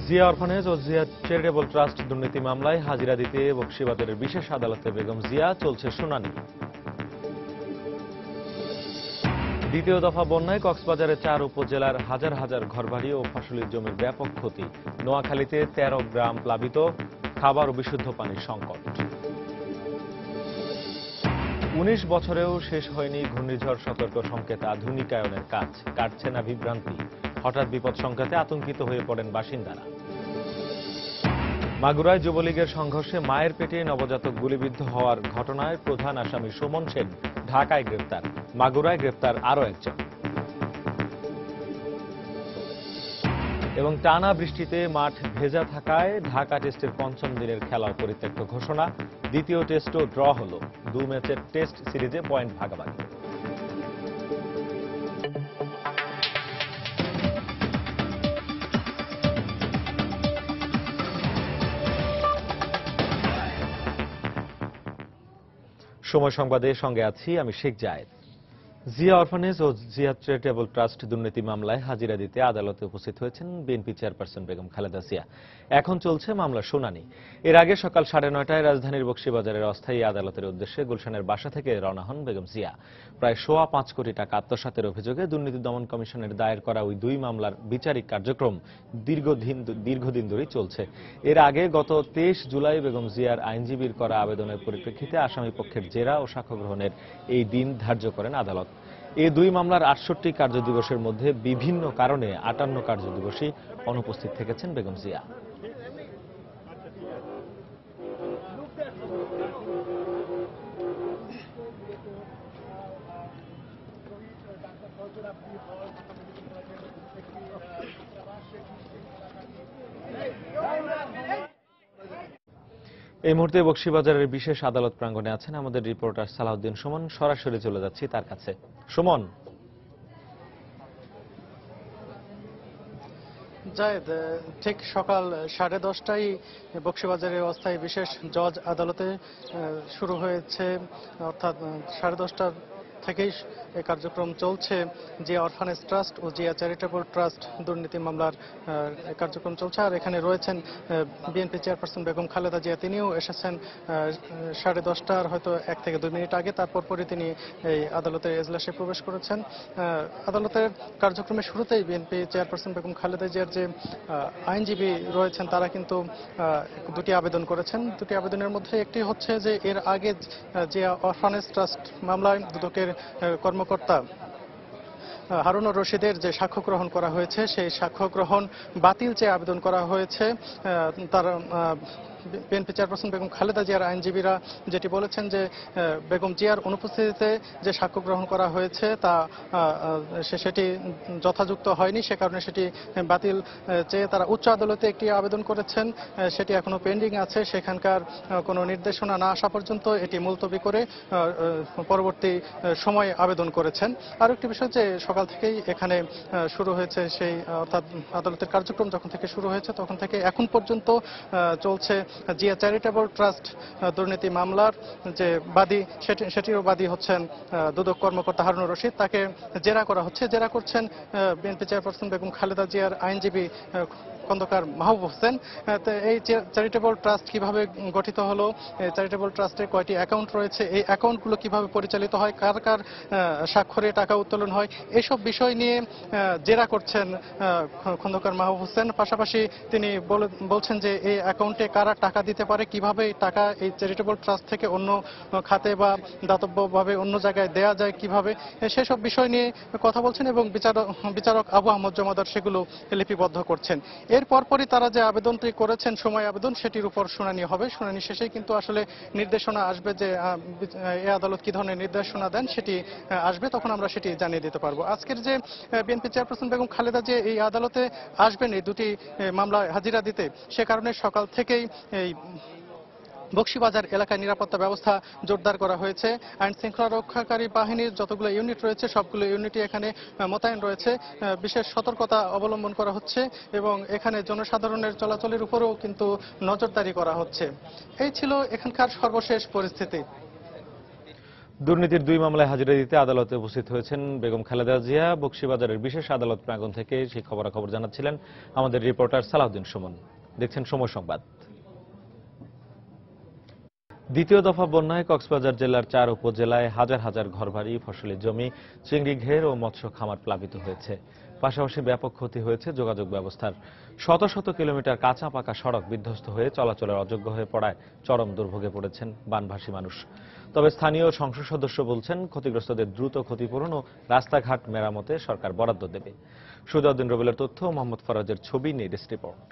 Zia orphanage ও Zia charitable trust দুর্নীতি মামলায় হাজিরা দিতে বকশীবাজারের বিশেষ আদালতে বেগম জিয়া চলছে শুনানি। দ্বিতীয় দফা বন্যায় কক্সবাজারের 4 উপজেলার হাজার হাজার ঘরবাড়ি ও ফসলের জমির ব্যাপক ক্ষতি। নোয়াখালীতে 13 গ্রাম প্লাবিত, খাবার ও বিশুদ্ধ পানির সংকট। 19 বছরেও শেষ হয়নি ঘূর্ণিঝড় সতর্ক সংকেত আধুনিকায়নের কাজ, কাটছে না বিভ্রান্তি। হঠাৎ বিপদ সংকেতে আতঙ্কিত হয়ে পড়েন বাসিন্দারা। মাগুরায় যুবলীগের সংঘর্ষে মায়ের পেটে নবজাতক গুলিবিদ্ধ হওয়ার ঘটনায় প্রধান আসামি সুমন সেন ঢাকায় গ্রেপ্তার। মাগুরায় গ্রেপ্তার আরও একজন। এবং টানা বৃষ্টিতে মাঠ ভেজা থাকায় ঢাকা টেস্টের 5ম দিনের খেলাও পরিত্যক্ত ঘোষণা। দ্বিতীয় টেস্টও ড্র হল। 2 ম্যাচের টেস্ট সিরিজে পয়েন্ট ভাগাভাগি। সময় সংবাদের সঙ্গে আছি আমি শেখ জায়েদ। জিয়া অরফানেজ ও জিয়া চ্যারিটেবল ট্রাস্ট দুর্নীতি মামলায় হাজিরা দিতে আদালতে উপস্থিত হয়েছেন বিএনপি চেয়ারপারসন বেগম খালেদা জিয়া। এখন চলছে মামলার শুনানি। এর আগে সকাল 9:30টায় রাজধানীর বকশীবাজারের অস্থায়ী আদালতের উদ্দেশ্যে গুলশানের বাসা থেকে রওনা হন বেগম জিয়া। প্রায় 5.25 কোটি টাকা আত্মসাতের অভিযোগে দুর্নীতি দমন কমিশনের দায়ের করা ওই 2 মামলার বিচারিক কার্যক্রম দীর্ঘদিন ধরেই চলছে। এর আগে গত 23 জুলাই বেগম জিয়ার আইনজীবীর করা আবেদনের পরিপ্রেক্ষিতে আসামি পক্ষের জেরা ও সাক্ষ্য গ্রহণের এই দিন ধার্য করেন আদালত। এই 2 মামলার 68 কার্যদিবসের মধ্যে বিভিন্ন কারণে 58 কার্যদিবসই অনুপস্থিত থেকেছেন বেগম জিয়া। এই মুহূর্তে বকশীবাজারের বিশেষ আদালত প্রাঙ্গণে আছেন আমাদের রিপোর্টার সালাউদ্দিন সুমন। সরাসরি চলে যাচ্ছি তার কাছে। সুমন, জায়েদ, ঠিক সকাল 10:30টায় বকশীবাজারের অস্থায়ী বিশেষ জজ আদালতে শুরু হয়েছে, অর্থাৎ 10:30টার থেকেই এই কার্যক্রম চলছে। জিয়া অরফানেজ ট্রাস্ট ও জিয়া চ্যারিটেবল ট্রাস্ট দুর্নীতি মামলার কার্যক্রম চলছে। আর এখানে রয়েছেন বিএনপি চেয়ারপারসন বেগম খালেদা জিয়া। তিনিও এসেছেন 10:30টার হয়তো 1 থেকে 2 মিনিট আগে। তারপরই তিনি এই আদালতের এজলাসে প্রবেশ করেছেন। আদালতের কার্যক্রমের শুরুতেই বিএনপি চেয়ারপারসন বেগম খালেদা জিয়ার যে আইনজীবী রয়েছেন তারা কিন্তু 2টি আবেদন করেছেন। 2টি আবেদনের মধ্যে একটি হচ্ছে যে এর আগে জিয়া অরফানেজ ট্রাস্ট মামলায় দুদকের কর্মকর্তা হারুনুর রশিদের যে সাক্ষ্য গ্রহণ করা হয়েছে সেই সাক্ষ্য গ্রহণ বাতিল চেয়ে আবেদন করা হয়েছে। তার বিএনপি চেয়ারপারসন বেগম খালেদা জিয়ার আইনজীবীরা যেটি বলেছেন যে বেগম জিয়ার অনুপস্থিতিতে যে সাক্ষ্য গ্রহণ করা হয়েছে তা সেটি যথাযুক্ত হয়নি, সে কারণে সেটি বাতিল চেয়ে তারা উচ্চ আদালতে একটি আবেদন করেছেন। সেটি এখনো পেন্ডিং আছে। সেখানকার কোনো নির্দেশনা না আসা পর্যন্ত এটি মুলতবি করে পরবর্তী সময়ে আবেদন করেছেন। আর একটি বিষয় যে সকাল থেকেই এখানে শুরু হয়েছে সেই অর্থাৎ আদালতের কার্যক্রম যখন থেকে শুরু হয়েছে তখন থেকে এখন পর্যন্ত চলছে জিয়া চ্যারিটেবল ট্রাস্ট দুর্নীতি মামলার যে বাদী সেটিও বাদী হচ্ছেন দুদক কর্মকর্তা হারুনুর রশিদ। তাকে জেরা করা হচ্ছে। জেরা করছেন বিএনপি চেয়ারপারসন বেগম খালেদা জিয়ার আইনজীবী খন্দকার মাহবুব হোসেন। এই চ্যারিটেবল ট্রাস্ট কিভাবে গঠিত হলো, চ্যারিটেবল ট্রাস্টের কয়টি অ্যাকাউন্ট রয়েছে, এই অ্যাকাউন্টগুলো কিভাবে পরিচালিত হয়, কার কার স্বাক্ষরে টাকা উত্তোলন হয়, এসব বিষয় নিয়ে জেরা করছেন খন্দকার মাহবুব হোসেন। পাশাপাশি তিনি বলছেন যে এই অ্যাকাউন্টে কারা টাকা দিতে পারে, কিভাবে টাকা এই চ্যারিটেবল ট্রাস্ট থেকে অন্য খাতে বা দাতব্যভাবে অন্য জায়গায় দেয়া যায় কিভাবে, সেসব বিষয় নিয়ে কথা বলছেন এবং বিচারক আবু আহমদ জমাদার সেগুলো লিপিবদ্ধ করছেন। এর পরপরই তারা যে আবেদনটি করেছেন সময় আবেদন, সেটির উপর শুনানি হবে। শুনানি শেষেই কিন্তু আসলে নির্দেশনা আসবে যে এই আদালত কি ধরনের নির্দেশনা দেন সেটি আসবে, তখন আমরা সেটি জানিয়ে দিতে পারবো। আজকের যে বিএনপি চেয়ারপারসন বেগম খালেদা যে এই আদালতে আসবেন এই 2টি মামলায় হাজিরা দিতে, সে কারণে সকাল থেকেই এই বকশীবাজার এলাকায় নিরাপত্তা ব্যবস্থা জোরদার করা হয়েছে। আইন শৃঙ্খলা রক্ষাকারী বাহিনীর যতগুলো ইউনিট রয়েছে সবগুলো ইউনিটই এখানে মোতায়েন রয়েছে। বিশেষ সতর্কতা অবলম্বন করা হচ্ছে এবং এখানে জনসাধারণের চলাচলের উপরেও কিন্তু নজরদারি করা হচ্ছে। এই ছিল এখানকার সর্বশেষ পরিস্থিতি। দুর্নীতির 2 মামলায় হাজিরা দিতে আদালতে উপস্থিত হয়েছেন বেগম খালেদা জিয়া। বকশীবাজারের বিশেষ আদালত প্রাঙ্গণ থেকে সেই খবরাখবর জানাচ্ছিলেন আমাদের রিপোর্টার সালাউদ্দিন সুমন। দেখছেন সময় সংবাদ। দ্বিতীয় দফা বন্যায় কক্সবাজার জেলার 4 উপজেলায় হাজার হাজার ঘরবাড়ি, ফসলি জমি, চিংড়ি ঘের ও মৎস্য খামার প্লাবিত হয়েছে। পাশাপাশি ব্যাপক ক্ষতি হয়েছে যোগাযোগ ব্যবস্থার। শত শত কিলোমিটার কাঁচা পাকা সড়ক বিধ্বস্ত হয়ে চলাচলের অযোগ্য হয়ে পড়ায় চরম দুর্ভোগে পড়েছেন বানভাসী মানুষ। তবে স্থানীয় সংসদ সদস্য বলছেন, ক্ষতিগ্রস্তদের দ্রুত ক্ষতিপূরণ ও রাস্তাঘাট মেরামতে সরকার বরাদ্দ দেবে। সুজাউদ্দিন রবিলের তথ্য, মোহাম্মদ ফরাজের ছবি নিয়ে ডেস্ক রিপোর্ট।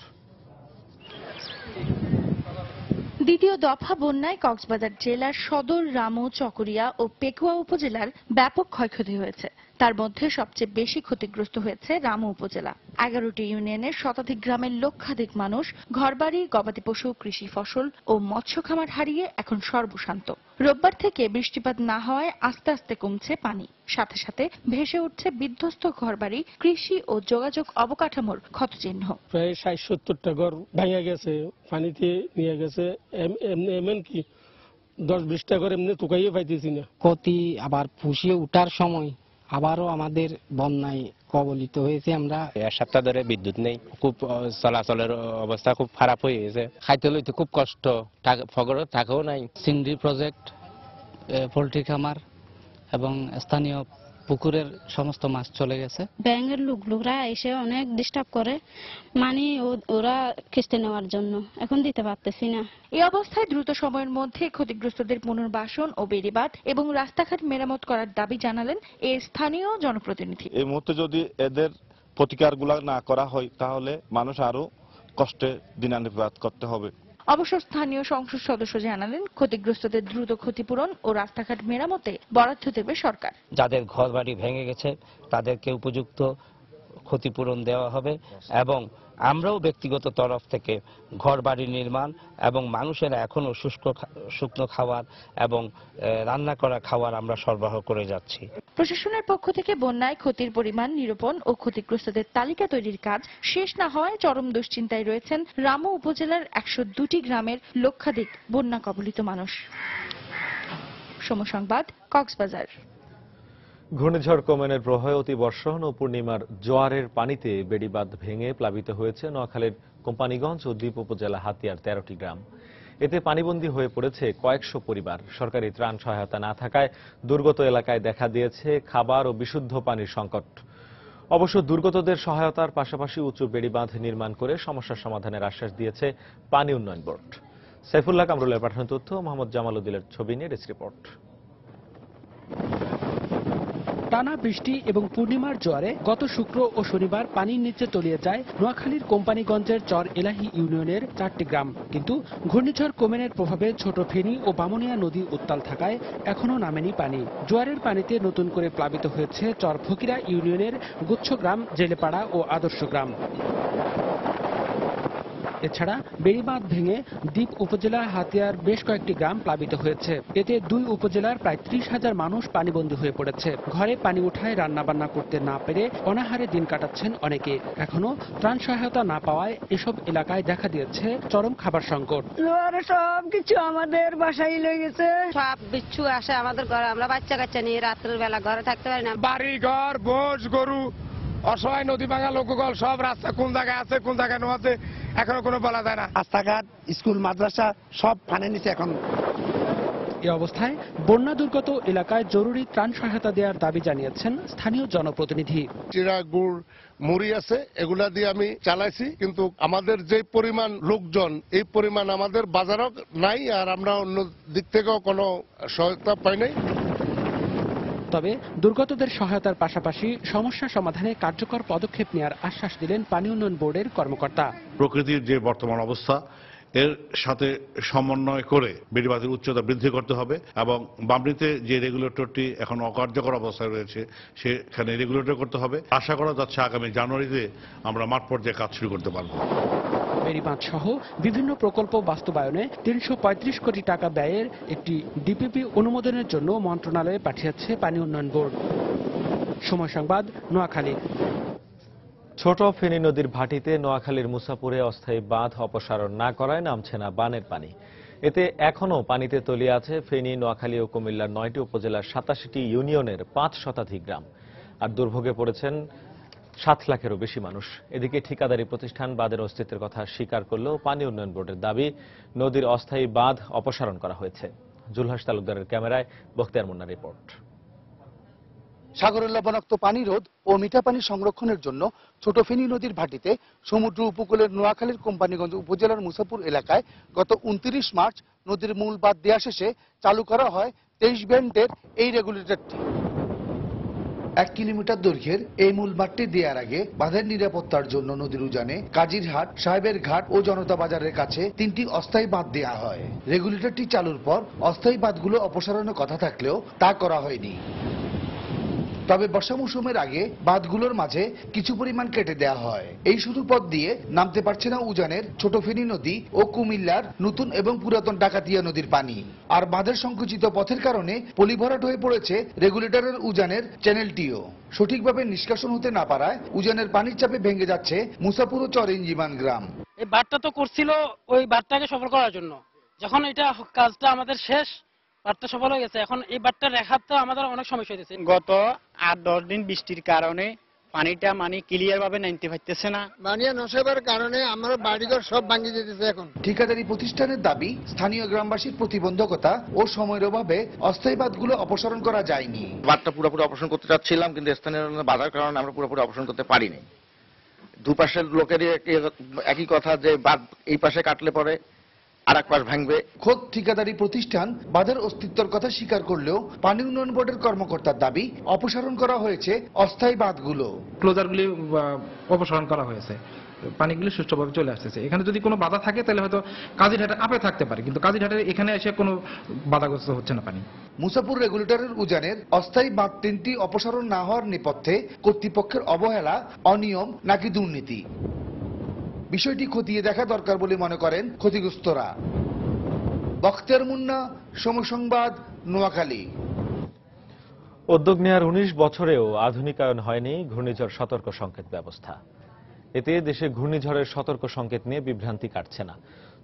দ্বিতীয় দফা বন্যায় কক্সবাজার জেলার সদর, রামু, চকরিয়া ও পেকুয়া উপজেলার ব্যাপক ক্ষয়ক্ষতি হয়েছে। তার মধ্যে সবচেয়ে বেশি ক্ষতিগ্রস্ত হয়েছে রামু উপজেলা। 11টি ইউনিয়নের শতাধিক গ্রামের লক্ষাধিক মানুষ ঘরবাড়ি, গবাদি পশু, কৃষি ফসল ও মৎস্য খামার হারিয়ে এখন সর্বশান্ত। রোববার থেকে বৃষ্টিপাত না হওয়ায় আস্তে আস্তে কমছে পানি, সাথে সাথে ভেসে উঠছে বিধ্বস্ত ঘরবাড়ি, কৃষি ও যোগাযোগ অবকাঠামোর ক্ষতচিহ্ন। প্রায় 60-70টা ঘর ভেঙে গেছে, পানিতে নিয়ে গেছে। এমনকি 10-20টা ঘর এমনি তুকাইয়ে পাইতেছি না। ক্ষতি আবার ফুসিয়ে উঠার সময় আবারও আমাদের বন্যায় কবলিত হয়েছে। আমরা 1 সপ্তাহ ধরে বিদ্যুৎ নেই, খুব চলাচলের অবস্থা খুব খারাপ হয়ে গেছে। খাইতে লইতে খুব কষ্ট, ফগর থাকেও নাই। চিংড়ি প্রজেক্ট, পোল্ট্রি খামার এবং স্থানীয় পুকুরের সমস্ত মাছ চলে গেছে। ব্যাংকের লোকরা এসে অনেক ডিস্টার্ব করে, মানে ওরা কিস্তি নেওয়ার জন্য এখন দিতে পারতেছি না। এই অবস্থায় দ্রুত সময়ের মধ্যে ক্ষতিগ্রস্তদের পুনর্বাসন ও বেড়িবাঁধ এবং রাস্তাঘাট মেরামত করার দাবি জানালেন এই স্থানীয় জনপ্রতিনিধি। এই মুহূর্তে যদি এদের প্রতিকারগুলো না করা হয় তাহলে মানুষ আরো কষ্টে দিনাতিপাত করতে হবে। অবশ্য স্থানীয় সংসদ সদস্য জানালেন, ক্ষতিগ্রস্তদের দ্রুত ক্ষতিপূরণ ও রাস্তাঘাট মেরামতে বরাদ্দ দেবে সরকার। যাদের ঘরবাড়ি ভেঙে গেছে তাদেরকে উপযুক্ত ক্ষতিপূরণ দেওয়া হবে এবং আমরাও ব্যক্তিগত তরফ থেকে ঘরবাড়ি নির্মাণ এবং মানুষের এখনো শুকনো খাবার এবং রান্না করা খাবার আমরা সরবরাহ করে যাচ্ছি। প্রশাসনের পক্ষ থেকে বন্যায় ক্ষতির পরিমাণ নিরূপণ ও ক্ষতিগ্রস্তদের তালিকা তৈরির কাজ শেষ না হওয়ায় চরম দুশ্চিন্তায় রয়েছেন রামু উপজেলার 102টি গ্রামের লক্ষাধিক বন্যা কবলিত মানুষ। সময় সংবাদ, কক্সবাজার। ঘূর্ণিঝড় কোমেনের প্রভাবে অতিবর্ষণ ও পূর্ণিমার জোয়ারের পানিতে বেড়িবাঁধ ভেঙে প্লাবিত হয়েছে নোয়াখালীর কোম্পানীগঞ্জ ও দ্বীপ উপজেলা হাতিয়ার 13টি গ্রাম। এতে পানিবন্দী হয়ে পড়েছে কয়েকশো পরিবার। সরকারি ত্রাণ সহায়তা না থাকায় দুর্গত এলাকায় দেখা দিয়েছে খাবার ও বিশুদ্ধ পানির সংকট। অবশ্য দুর্গতদের সহায়তার পাশাপাশি উঁচু বেড়িবাঁধ নির্মাণ করে সমস্যার সমাধানের আশ্বাস দিয়েছে পানি উন্নয়ন বোর্ড। সাইফুল্লাহ কামরুলের পাঠানো তথ্য, মোহাম্মদ জামাল উদ্দিনের ছবি নিয়ে ডেস্ক রিপোর্ট। টানা বৃষ্টি এবং পূর্ণিমার জোয়ারে গত শুক্র ও শনিবার পানির নিচে তলিয়ে যায় নোয়াখালীর কোম্পানীগঞ্জের চর এলাহি ইউনিয়নের 4টি গ্রাম। কিন্তু ঘূর্ণিঝড় কোমেনের প্রভাবে ছোট ফেনী ও বামুনিয়া নদী উত্তাল থাকায় এখনও নামেনি পানি। জোয়ারের পানিতে নতুন করে প্লাবিত হয়েছে চর ফকিরা ইউনিয়নের গুচ্ছগ্রাম, জেলেপাড়া ও আদর্শ গ্রাম। এছাড়া বেড়িবাঁধ ভেঙে দ্বীপ উপজেলার হাতিয়ার বেশ কয়েকটি গ্রাম প্লাবিত হয়েছে। এতে 2 উপজেলার প্রায় 30,000 মানুষ পানিবন্দী হয়ে পড়েছে। ঘরে পানি উঠায় রান্নাবান্না করতে না পেরে অনাহারে দিন কাটাচ্ছেন অনেকে। এখনো ত্রাণ সহায়তা না পাওয়ায় এসব এলাকায় দেখা দিয়েছে চরম খাবার সংকট। সব কিছু আমাদের বাসায় লেগে গেছে, সব বিচ্ছু আসে আমাদের ঘরে, আমরা বাচ্চা কাচ্চা নিয়ে রাত্রের বেলা ঘরে থাকতে পারি না। বাড়ি ঘর, মোষ গরু, অসহায় নদী ভাঙা লোকগল সব রাস্তা কোন জায়গায় আছে কোন জায়গায় নো আছে এখনো কোনো বলা যায় না। রাস্তাঘাট, স্কুল, মাদ্রাসা সব পানির নিচে এখন। এই অবস্থায় বন্যা দুর্গত এলাকায় জরুরি ত্রাণ সহায়তা দেওয়ার দাবি জানিয়েছেন স্থানীয় জনপ্রতিনিধি। চিরা, গুড়, মুড়ি আছে, এগুলা দিয়ে আমি চালাইছি, কিন্তু আমাদের যে পরিমাণ লোকজন এই পরিমাণ আমাদের বাজারও নাই, আর আমরা অন্য দিক থেকেও কোনো সহায়তা পাই নাই। তবে দুর্গতদের সহায়তার পাশাপাশি সমস্যা সমাধানে কার্যকর পদক্ষেপ নেওয়ার আশ্বাস দিলেন পানি উন্নয়ন বোর্ডের কর্মকর্তা। প্রকৃতির যে বর্তমান অবস্থা এর সাথে সমন্বয় করে বেড়িবাঁধের উচ্চতা বৃদ্ধি করতে হবে এবং বামনিতে যে রেগুলেটরটি এখন অকার্যকর অবস্থায় রয়েছে সেখানে রেগুলেটর করতে হবে। আশা করা যাচ্ছে আগামী জানুয়ারিতে আমরা মাঠ পর্যায়ে কাজ শুরু করতে পারব। বেড়িবাঁধ সহ বিভিন্ন প্রকল্প বাস্তবায়নে 335 কোটি টাকা ব্যয়ের একটি ডিপিপি অনুমোদনের জন্য মন্ত্রণালয়ে পাঠিয়েছে পানি উন্নয়ন বোর্ড। সময় সংবাদ, নোয়াখালী। ছোট ফেনী নদীর ভাটিতে নোয়াখালীর মুসাপুরে অস্থায়ী বাঁধ অপসারণ না করায় নামছে না বানের পানি। এতে এখনও পানিতে তলিয়ে আছে ফেনী, নোয়াখালী ও কুমিল্লার 9টি উপজেলার 87টি ইউনিয়নের 5 শতাধিক গ্রাম। আর দুর্ভোগে পড়েছেন 7 লাখেরও বেশি মানুষ। এদিকে ঠিকাদারি প্রতিষ্ঠান বাঁধের অস্তিত্বের কথা স্বীকার করলেও পানি উন্নয়ন বোর্ডের দাবি নদীর অস্থায়ী বাঁধ অপসারণ করা হয়েছে। জুলহাস তালুকদারের ক্যামেরায় বখতিয়ার মুন্নার রিপোর্ট। সাগরের লবণাক্ত পানি রোধ ও মিঠা পানি সংরক্ষণের জন্য ছোট ফেনী নদীর ভাটিতে সমুদ্র উপকূলের নোয়াখালীর কোম্পানিগঞ্জ উপজেলার মুসাপুর এলাকায় গত 29 মার্চ নদীর মূল বাঁধ দেয়া শেষে চালু করা হয় 23 ভেন্টের এই রেগুলেটরটি। 1 কিলোমিটার দৈর্ঘ্যের এই মূল বাঁধটি দেওয়ার আগে বাঁধের নিরাপত্তার জন্য নদীর উজানে কাজিরহাট, সাহেবের ঘাট ও জনতা বাজারের কাছে 3টি অস্থায়ী বাঁধ দেওয়া হয়। রেগুলেটরটি চালুর পর অস্থায়ী বাঁধগুলো অপসারণের কথা থাকলেও তা করা হয়নি। তবে বর্ষা মৌসুমের আগে বাঁধগুলোর মাঝে কিছু পরিমাণ কেটে দেওয়া হয়। এই শুরু পথ দিয়ে নামতে পারছে না উজানের ছোট ফেনী নদী ও কুমিল্লার নতুন এবং পুরাতন ডাকাতিয়া নদীর পানি। আর বাঁধের সংকুচিত পথের কারণে পলিভরাট হয়ে পড়েছে রেগুলেটরের উজানের চ্যানেলটিও। সঠিকভাবে নিষ্কাশন হতে না পারায় উজানের পানির চাপে ভেঙে যাচ্ছে মুসাপুর ও চরইঞ্জিমান গ্রাম। এই বাঁধটা তো করছিল ওই বাঁধটাকে সফল করার জন্য, যখন এটা কাজটা আমাদের শেষ, বাঁধটা সফল হয়ে গেছে, এখন এই বাঁধটা রেখার তো আমাদের অনেক সমস্যা হয়েছে। গত 8-10 দিন বৃষ্টির কারণে পানিটা ক্লিয়ার ভাবে নামতে পারতেছে না। পানি নষ্ট কারণে আমার বাড়িঘর সব ভাঙে যেতেছে। এখন ঠিকাদারি প্রতিষ্ঠানের দাবি স্থানীয় গ্রামবাসীর প্রতিবন্ধকতা ও সময়ের অভাবে অস্থায়ী বাঁধগুলো অপসারণ করা যায়নি। বাঁধটা পুরোপুরি অপসারণ করতে চাচ্ছিলাম, কিন্তু স্থানীয় বাধার কারণে আমরা পুরোপুরি অপসারণ করতে পারিনি। দুপাশের লোকেরই একই কথা যে বাঁধ এই পাশে কাটলে পরে আর এক পাশ ভাঙবে। খোদ ঠিকাদারি প্রতিষ্ঠান বাঁধের অস্তিত্বের কথা স্বীকার করলেও পানি উন্নয়ন বোর্ডের কর্মকর্তার দাবি অপসারণ করা হয়েছে অস্থায়ী বাঁধগুলো। ক্লোজারগুলি অপসারণ করা হয়েছে, পানিগুলি সুষ্ঠুভাবে চলে আসতেছে। এখানে যদি কোনো বাধা থাকে তাহলে হয়তো কাজিরহাটের আপে থাকতে পারে, কিন্তু কাজিরহাটের এখানে এসে কোনো বাধাগ্রস্ত হচ্ছে না পানি। মুসাপুর রেগুলেটরের উজানের অস্থায়ী বাঁধ 3টি অপসারণ না হওয়ার নেপথ্যে কর্তৃপক্ষের অবহেলা, অনিয়ম নাকি দুর্নীতি, বিষয়টি খতিয়ে দেখা দরকার বলে মনে করেন ক্ষতিগ্রস্তরা। বখতিয়ার মুন্না, সময় সংবাদ, নোয়াখালী। উদ্যোগ নেওয়ার 19 বছরেও আধুনিকায়ন হয়নি ঘূর্ণিঝড় সতর্ক সংকেত ব্যবস্থা। এতে দেশে ঘূর্ণিঝড়ের সতর্ক সংকেত নিয়ে বিভ্রান্তি কাটছে না।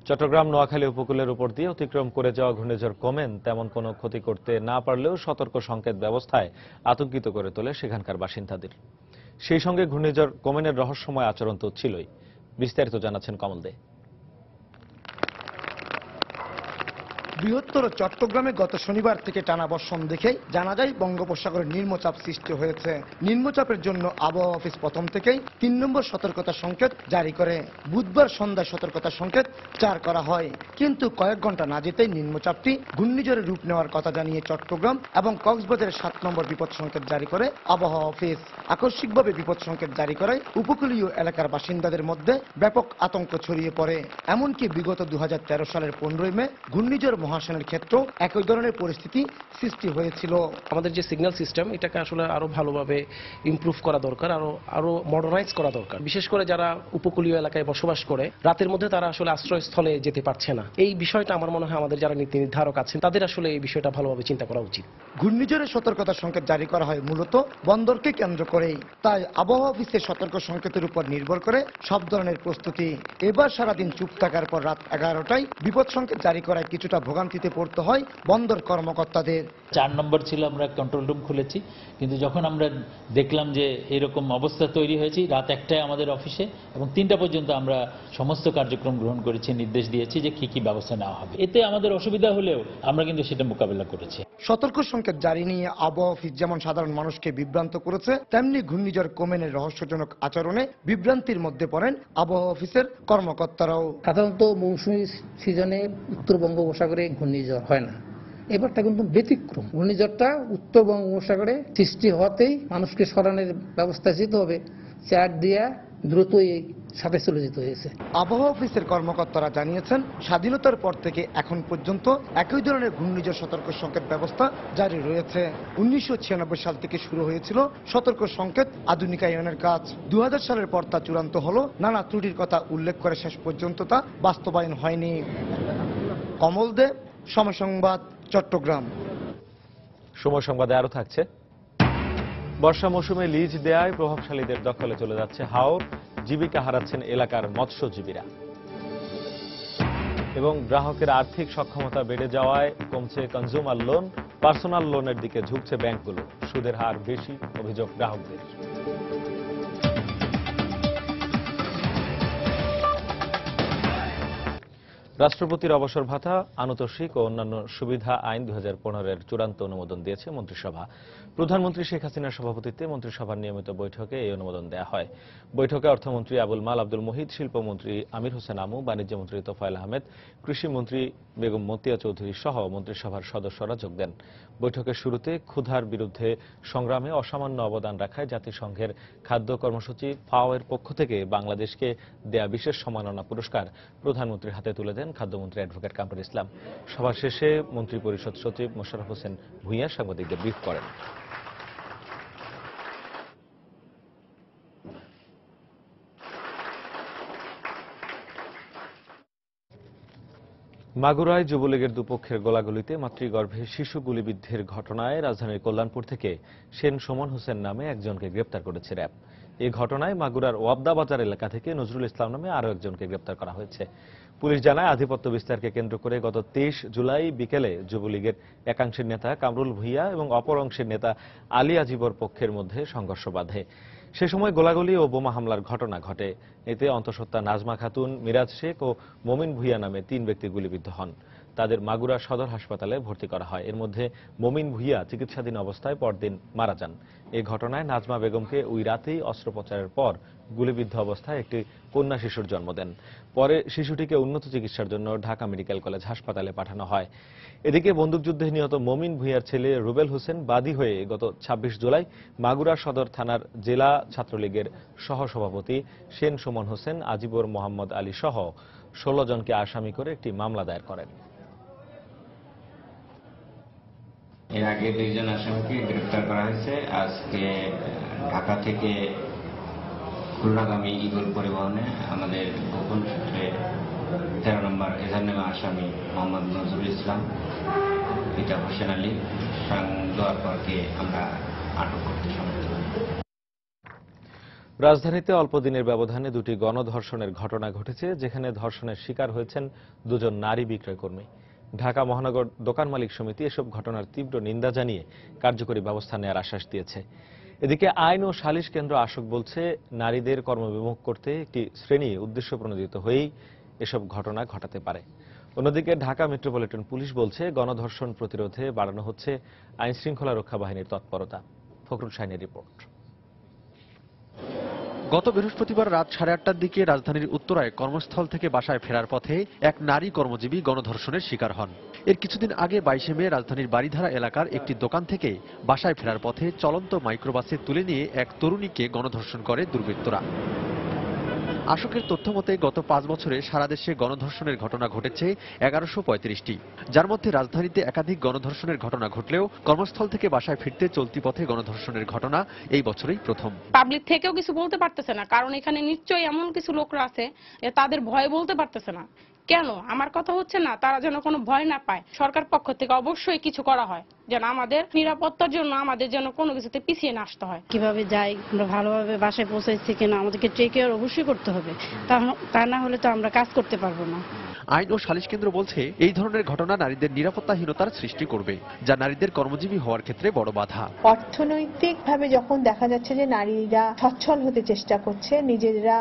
চট্টগ্রাম, নোয়াখালী উপকূলের উপর দিয়ে অতিক্রম করে যাওয়া ঘূর্ণিঝড় কোমেন তেমন কোনো ক্ষতি করতে না পারলেও সতর্ক সংকেত ব্যবস্থায় আতঙ্কিত করে তোলে সেখানকার বাসিন্দাদের। সেই সঙ্গে ঘূর্ণিঝড় কোমেনের রহস্যময় আচরণ তো ছিলই। বিস্তারিত জানাচ্ছেন কমল দে। বৃহত্তর চট্টগ্রামে গত শনিবার থেকে টানা বর্ষণ দেখে জানা যায় বঙ্গোপসাগরে নিম্নচাপ সৃষ্টি হয়েছে। নিম্নচাপের জন্য আবহাওয়া অফিস প্রথম থেকেই 3 নম্বর সতর্কতা সংকেত জারি করে। বুধবার সন্ধ্যায় সতর্কতা সংকেত 4 করা হয়, কিন্তু কয়েক ঘন্টা না যেতেই নিম্নচাপটি ঘূর্ণিঝড়ে রূপ নেওয়ার কথা জানিয়ে চট্টগ্রাম এবং কক্সবাজারের 7 নম্বর বিপদ সংকেত জারি করে আবহাওয়া অফিস। আকস্মিকভাবে বিপদ সংকেত জারি করায় উপকূলীয় এলাকার বাসিন্দাদের মধ্যে ব্যাপক আতঙ্ক ছড়িয়ে পড়ে। এমনকি বিগত 2013 সালের 15 মে ঘূর্ণিঝড় মহাসেনের ক্ষেত্রেও একই ধরনের পরিস্থিতি সৃষ্টি হয়েছিল। আমাদের যে সিগন্যাল সিস্টেম, এটাকে আসলে আরো ভালোভাবে ইমপ্রুভ করা দরকার, আরো মডার্নাইজ করা দরকার। বিশেষ করে যারা উপকূলীয় এলাকায় বসবাস করে, রাতের মধ্যে তারা আসলে আশ্রয়স্থলে যেতে পারছে না। এই বিষয়টা আমার মনে হয় আমাদের যারা নীতি নির্ধারক আছেন তাদের আসলে এই বিষয়টা ভালোভাবে চিন্তা করা উচিত। ঘূর্ণিঝড়ের সতর্কতা সংকেত জারি করা হয় মূলত বন্দরকে কেন্দ্র করেই, তাই আবহাওয়া অফিসের সতর্ক সংকেতের উপর নির্ভর করে সব ধরনের প্রস্তুতি। এবার সারাদিন চুপ থাকার পর রাত 11টায় বিপদ সংকেত জারি করায় কিছুটা ভোগান্তিতে পড়তে হয় বন্দর কর্মকর্তাদের। 4 নম্বর ছিল, আমরা কন্ট্রোল রুম খুলেছি, কিন্তু যখন আমরা দেখলাম যে এরকম অবস্থা তৈরি হয়েছে, রাত 1টায় আমাদের অফিসে এবং 3টা পর্যন্ত আমরা সমস্ত কার্যক্রম গ্রহণ করেছি, নির্দেশ দিয়েছি যে কি কি ব্যবস্থা নেওয়া হবে। এতে আমাদের অসুবিধা হলেও আমরা কিন্তু সেটা মোকাবিলা করেছি। সতর্ক সংকেত জারি নিয়ে আবহাওয়া অফিস যেমন সাধারণ মানুষকে বিভ্রান্ত করেছে, তেমনি ঘূর্ণিঝড় কোমেনের রহস্যজনক আচরণে বিভ্রান্তির মধ্যে পড়েন আবহাওয়া অফিসের কর্মকর্তারাও। সাধারণত মৌসুমী সিজনে উত্তর বঙ্গোপসাগরে ঘূর্ণিঝড় হয় না, এবারটা কিন্তু ব্যতিক্রম। ঘূর্ণিঝড়টা উত্তর বঙ্গোপসাগরে সৃষ্টি হওয়াতেই মানুষকে সরানোর ব্যবস্থা যেতে হবে, চার দিয়া দ্রুতই সাথে চলে যেতে হয়েছে। আবহাওয়া অফিসের কর্মকর্তারা জানিয়েছেন, স্বাধীনতার পর থেকে এখন পর্যন্ত একই ধরনের ঘূর্ণিঝড় সতর্ক সংকেত ব্যবস্থা জারি রয়েছে। 1996 সাল থেকে শুরু হয়েছিল সতর্ক সংকেত আধুনিকায়নের কাজ। 2000 সালের পর তা চূড়ান্ত হলো। নানা ত্রুটির কথা উল্লেখ করে শেষ পর্যন্ত তা বাস্তবায়ন হয়নি। কমল দে, সময় সংবাদ, চট্টগ্রাম। সময় সংবাদে আরো থাকছে, বর্ষা মৌসুমে লিজ দেয়ায় প্রভাবশালীদের দখলে চলে যাচ্ছে হাওর, জীবিকা হারাচ্ছেন এলাকার মৎস্যজীবীরা। এবং গ্রাহকের আর্থিক সক্ষমতা বেড়ে যাওয়ায় কমছে কনজিউমার লোন, পার্সোনাল লোনের দিকে ঝুঁকছে ব্যাংকগুলো। সুদের হার বেশি, অভিযোগ গ্রাহকদের। রাষ্ট্রপতির অবসর ভাতা, আনুতোষিক ও অন্যান্য সুবিধা আইন 2015-এর চূড়ান্ত অনুমোদন দিয়েছে মন্ত্রিসভা। প্রধানমন্ত্রী শেখ হাসিনার সভাপতিত্বে মন্ত্রিসভার নিয়মিত বৈঠকে এই অনুমোদন দেওয়া হয়। বৈঠকে অর্থমন্ত্রী আবুল মাল আব্দুল মুহিত, শিল্পমন্ত্রী আমির হোসেন আমু, বাণিজ্যমন্ত্রী তোফায়েল আহমেদ, কৃষিমন্ত্রী বেগম মতিয়া চৌধুরী সহ মন্ত্রিসভার সদস্যরা যোগ দেন। বৈঠকের শুরুতে ক্ষুধার বিরুদ্ধে সংগ্রামে অসামান্য অবদান রাখায় জাতিসংঘের খাদ্য কর্মসূচি FAO-এর পক্ষ থেকে বাংলাদেশকে দেয়া বিশেষ সম্মাননা পুরস্কার প্রধানমন্ত্রীর হাতে তুলে দেন খাদ্যমন্ত্রী অ্যাডভোকেট কামরুল ইসলাম। সভা শেষে মন্ত্রিপরিষদ সচিব মোশাররফ হোসেন ভূঁইয়া সাংবাদিকদের ব্রিফ করেন। মাগুরায় যুবলীগের দুপক্ষের গোলাগুলিতে মাতৃগর্ভে শিশু গুলিবিদ্ধের ঘটনায় রাজধানীর কল্যাণপুর থেকে সেন সুমন হোসেন নামে একজনকে গ্রেপ্তার করেছে র্যাব। এই ঘটনায় মাগুরার ওয়াবদা বাজার এলাকা থেকে নজরুল ইসলাম নামে আরও একজনকে গ্রেপ্তার করা হয়েছে। পুলিশ জানায়, আধিপত্য বিস্তারকে কেন্দ্র করে গত 23 জুলাই বিকেলে যুবলীগের একাংশের নেতা কামরুল ভূঁইয়া এবং অপর অংশের নেতা আলী আজিবর পক্ষের মধ্যে সংঘর্ষ বাধে। সে সময় গোলাগুলি ও বোমা হামলার ঘটনা ঘটে। এতে অন্তঃসত্ত্বা নাজমা খাতুন, মিরাজ শেখ ও মমিন ভূঁইয়া নামে 3 ব্যক্তি গুলিবিদ্ধ হন। তাদের মাগুরা সদর হাসপাতালে ভর্তি করা হয়। এর মধ্যে মমিন ভূঁইয়া চিকিৎসাধীন অবস্থায় পরদিন মারা যান। এই ঘটনায় নাজমা বেগমকে ওই রাতেই অস্ত্রোপচারের পর গুলিবিদ্ধ অবস্থায় একটি কন্যা শিশুর জন্ম দেন। পরে শিশুটিকে উন্নত চিকিৎসার জন্য ঢাকা মেডিকেল কলেজ হাসপাতালে পাঠানো হয়। এদিকে বন্দুকযুদ্ধে নিহত মমিন ভূঁইয়ার ছেলে রুবেল হোসেন বাদী হয়ে গত 26 জুলাই মাগুরা সদর থানার জেলা ছাত্রলীগের সহসভাপতি সেন সুমন হোসেন, আজিবর মোহাম্মদ আলী সহ 16 জনকে আসামি করে একটি মামলা দায়ের করেন। এর আগে 2 জন আসামিকে গ্রেফতার করা হয়েছে। আজকে ঢাকা থেকে খুলনাগামী ইগল পরিবহনে আমাদের গোপন সূত্রে 13 নম্বর এজাহারনামা আসামি মোহাম্মদ নজরুল ইসলাম, পিতা হোসেন আলী দেওয়ার পরকে আমরা আটক করতে সমর্থ হই। রাজধানীতে অল্প দিনের ব্যবধানে 2টি গণধর্ষণের ঘটনা ঘটেছে, যেখানে ধর্ষণের শিকার হয়েছেন 2 জন নারী বিক্রয়কর্মী। ঢাকা মহানগর দোকান মালিক সমিতি এসব ঘটনার তীব্র নিন্দা জানিয়ে কার্যকরী ব্যবস্থা নেওয়ার আশ্বাস দিয়েছে। এদিকে আইন ও সালিশ কেন্দ্র আশোক বলছে, নারীদের কর্মবিমুখ করতে একটি শ্রেণী উদ্দেশ্য প্রণোদিত হয়েই এসব ঘটনা ঘটাতে পারে। অন্যদিকে ঢাকা মেট্রোপলিটন পুলিশ বলছে, গণধর্ষণ প্রতিরোধে বাড়ানো হচ্ছে আইন শৃঙ্খলা রক্ষা বাহিনীর তৎপরতা। ফখরুল শাহিনের রিপোর্ট। গত বৃহস্পতিবার রাত 8:30টার দিকে রাজধানীর উত্তরায় কর্মস্থল থেকে বাসায় ফেরার পথে এক নারী কর্মজীবী গণধর্ষণের শিকার হন। এর কিছুদিন আগে 22 মে রাজধানীর বাড়িধারা এলাকার একটি দোকান থেকে বাসায় ফেরার পথে চলন্ত মাইক্রোবাসে তুলে নিয়ে এক তরুণীকে গণধর্ষণ করে দুর্বৃত্তরা। আশোকের তথ্য মতে গত 5 বছরে সারা দেশে গণধর্ষণের ঘটনা ঘটেছে 1135টি, যার মধ্যে রাজধানীতে একাধিক গণধর্ষণের ঘটনা ঘটলেও কর্মস্থল থেকে বাসায় ফিরতে চলতি পথে গণধর্ষণের ঘটনা এই বছরেই প্রথম। পাবলিক থেকেও কিছু বলতে পারতেছে না, কারণ এখানে নিশ্চয়ই এমন কিছু লোকরা আছে তাদের ভয় বলতে পারতেছে না। কেন আমার কথা হচ্ছে না, তারা যেন কোনো ভয় না পায়। সরকার পক্ষ থেকে অবশ্যই কিছু করা হয়, যেন আমাদের নিরাপত্তার জন্য আমাদের যেন কোনো কিছুতে পিছিয়ে না আসতে হয়। কিভাবে যাই, আমরা ভালোভাবে বাসায় পৌঁছাইছি কিনা আমাদেরকে টেক কেয়ার অবশ্যই করতে হবে, তা না হলে তো আমরা কাজ করতে পারবো না। আইন ও সালিশ কেন্দ্র বলছে, এই ধরনের ঘটনা নারীদের নিরাপত্তাহীনতার সৃষ্টি করবে, যা নারীদের কর্মজীবী হওয়ার ক্ষেত্রে বড় বাধা। অর্থনৈতিকভাবে যখন দেখা যাচ্ছে যে নারীরা সচ্ছল হতে চেষ্টা করছে, নিজেরা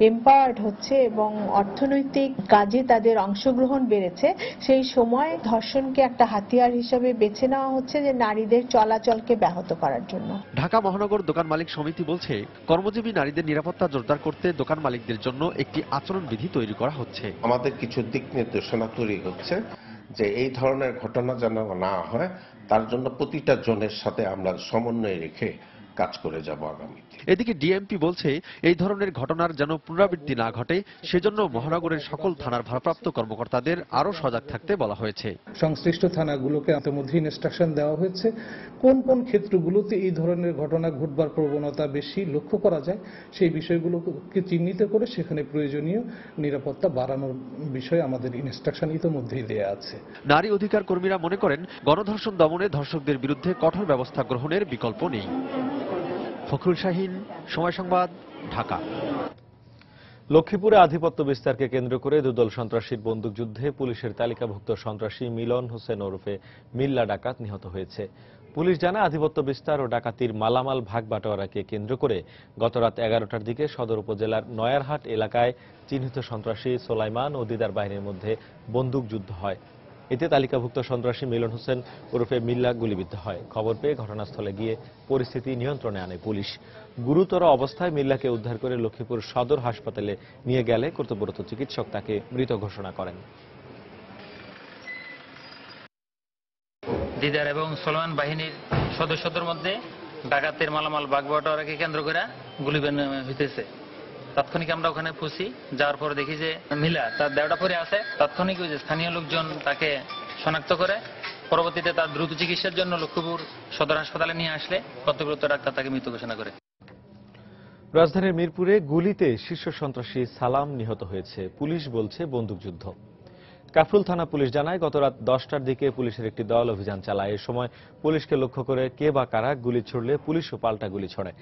এম্পাওয়ার্ড হচ্ছে এবং অর্থনৈতিক কাজে তাদের অংশগ্রহণ বেড়েছে, সেই সময় ধর্ষণকে একটা হাতিয়ার হিসেবে বেছে নেওয়া হচ্ছে যে নারীদের চলাচলকে ব্যাহত করার জন্য। ঢাকা মহানগর দোকান মালিক সমিতি বলছে, কর্মজীবী নারীদের নিরাপত্তা জোরদার করতে দোকান মালিকদের জন্য একটি আচরণবিধি তৈরি করা হচ্ছে। আমাদের কিছু দিক নির্দেশনা তৈরি হচ্ছে যে এই ধরনের ঘটনা যেন না হয়, তার জন্য প্রতিটা জনের সাথে আমরা সমন্বয় রেখে কাজ করে যাব আগামীতে। এদিকে ডিএমপি বলছে, এই ধরনের ঘটনার যেন পুনরাবৃত্তি না ঘটে সেজন্য মহানগরের সকল থানার ভারপ্রাপ্ত কর্মকর্তাদের আরো সজাগ থাকতে বলা হয়েছে। সংশ্লিষ্ট থানাগুলোকে ইতিমধ্যে ইনস্ট্রাকশন দেওয়া হয়েছে, কোন কোন ক্ষেত্রগুলোতে এই ধরনের ঘটনা ঘটবার প্রবণতা বেশি লক্ষ্য করা যায় সেই বিষয়গুলোকে চিহ্নিত করে সেখানে প্রয়োজনীয় নিরাপত্তা বাড়ানোর বিষয়ে আমাদের ইনস্ট্রাকশন ইতিমধ্যেই দেয়া আছে। নারী অধিকার কর্মীরা মনে করেন, গণধর্ষণ দমনে ধর্ষকদের বিরুদ্ধে কঠোর ব্যবস্থা গ্রহণের বিকল্প নেই। ফখরুল শাহিন, সময় সংবাদ, ঢাকা। লক্ষ্মীপুরে আধিপত্য বিস্তারকে কেন্দ্র করে দুদল সন্ত্রাসীর বন্দুকযুদ্ধে পুলিশের তালিকাভুক্ত সন্ত্রাসী মিলন হোসেন ওরফে মিল্লা ডাকাত নিহত হয়েছে। পুলিশ জানায়, আধিপত্য বিস্তার ও ডাকাতির মালামাল ভাগ বাটোয়ারাকে কেন্দ্র করে গতরাত 11টার দিকে সদর উপজেলার নয়ারহাট এলাকায় চিহ্নিত সন্ত্রাসী সোলাইমান ও দিদার বাহিনীর মধ্যে বন্দুকযুদ্ধ হয়। এতে তালিকাভুক্ত সন্ত্রাসী মিলন হোসেন ওরফে মিল্লা গুলিবিদ্ধ হয়। খবর পেয়ে ঘটনাস্থলে গিয়ে পরিস্থিতি নিয়ন্ত্রণে আনে পুলিশ। গুরুতর অবস্থায় মিল্লাকে উদ্ধার করে লক্ষ্মীপুর সদর হাসপাতালে নিয়ে গেলে কর্তব্যরত চিকিৎসক তাকে মৃত ঘোষণা করেন। দিদার এবং সোলাইমান বাহিনীর সদস্যদের মধ্যে ডাকাতের মালামাল বাগবাটোয়ারাকে কেন্দ্র করে গুলি বিনিময় হইতেছে। তাৎক্ষণিক আমরা ওখানে পৌঁছি, যাওয়ার পরে দেখি যে মিলা তার দেওটা পরে আছে। তাৎক্ষণিক ওই যে স্থানীয় লোকজন তাকে শনাক্ত করে পরবর্তীতে তার দ্রুত চিকিৎসার জন্য লক্ষ্মীপুর সদর হাসপাতালে নিয়ে আসলে কর্তব্যরত ডাক্তার তাকে মৃত ঘোষণা করে। রাজধানীর মিরপুরে গুলিতে শীর্ষ সন্ত্রাসী সালাম নিহত হয়েছে। পুলিশ বলছে বন্দুকযুদ্ধ। কাফরুল থানা পুলিশ জানায়, গতরাত 10টার দিকে পুলিশের একটি দল অভিযান চালায়। এ সময় পুলিশকে লক্ষ্য করে কে বা কারা গুলি ছুড়লে পুলিশও পাল্টা গুলি ছড়ে।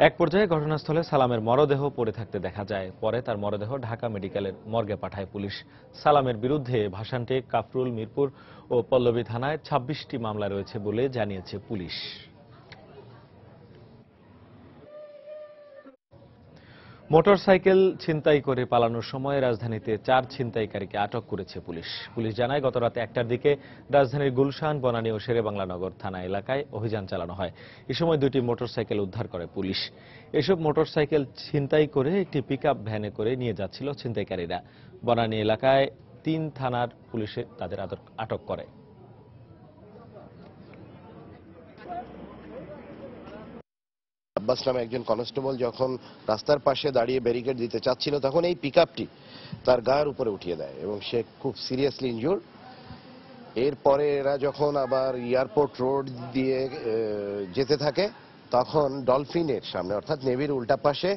এক পর্যায়ে ঘটনাস্থলে সালামের মরদেহ পড়ে থাকতে দেখা যায়। পরে তার মরদেহ ঢাকা মেডিকেলের মর্গে পাঠায় পুলিশ। সালামের বিরুদ্ধে ভাসানটে, কাফরুল, মিরপুর ও পল্লবী থানায় 26টি মামলা রয়েছে বলে জানিয়েছে পুলিশ। মোটরসাইকেল ছিনতাই করে পালানোর সময় রাজধানীতে 4 ছিনতাইকারীকে আটক করেছে পুলিশ। পুলিশ জানায়, গতরাত 1টার দিকে রাজধানীর গুলশান, বনানী ও শেরেবাংলানগর থানা এলাকায় অভিযান চালানো হয়। এ সময় 2টি মোটরসাইকেল উদ্ধার করে পুলিশ। এসব মোটরসাইকেল ছিনতাই করে একটি পিকআপ ভ্যানে করে নিয়ে যাচ্ছিল ছিনতাইকারীরা। বনানী এলাকায় 3 থানার পুলিশে তাদের আটক করে। আব্বাস নামে একজন কনস্টেবল যখন রাস্তার পাশে দাঁড়িয়ে ব্যারিকেড দিতে চাচ্ছিল, তখন এই পিকআপটি তার গায়ের উপরে উঠিয়ে দেয় এবং সে খুব সিরিয়াসলি ইনজুর্ড। এরপরে এরা যখন আবার এয়ারপোর্ট রোড দিয়ে যেতে থাকে, তখন ডলফিনের সামনে অর্থাৎ নেভির উল্টা পাশে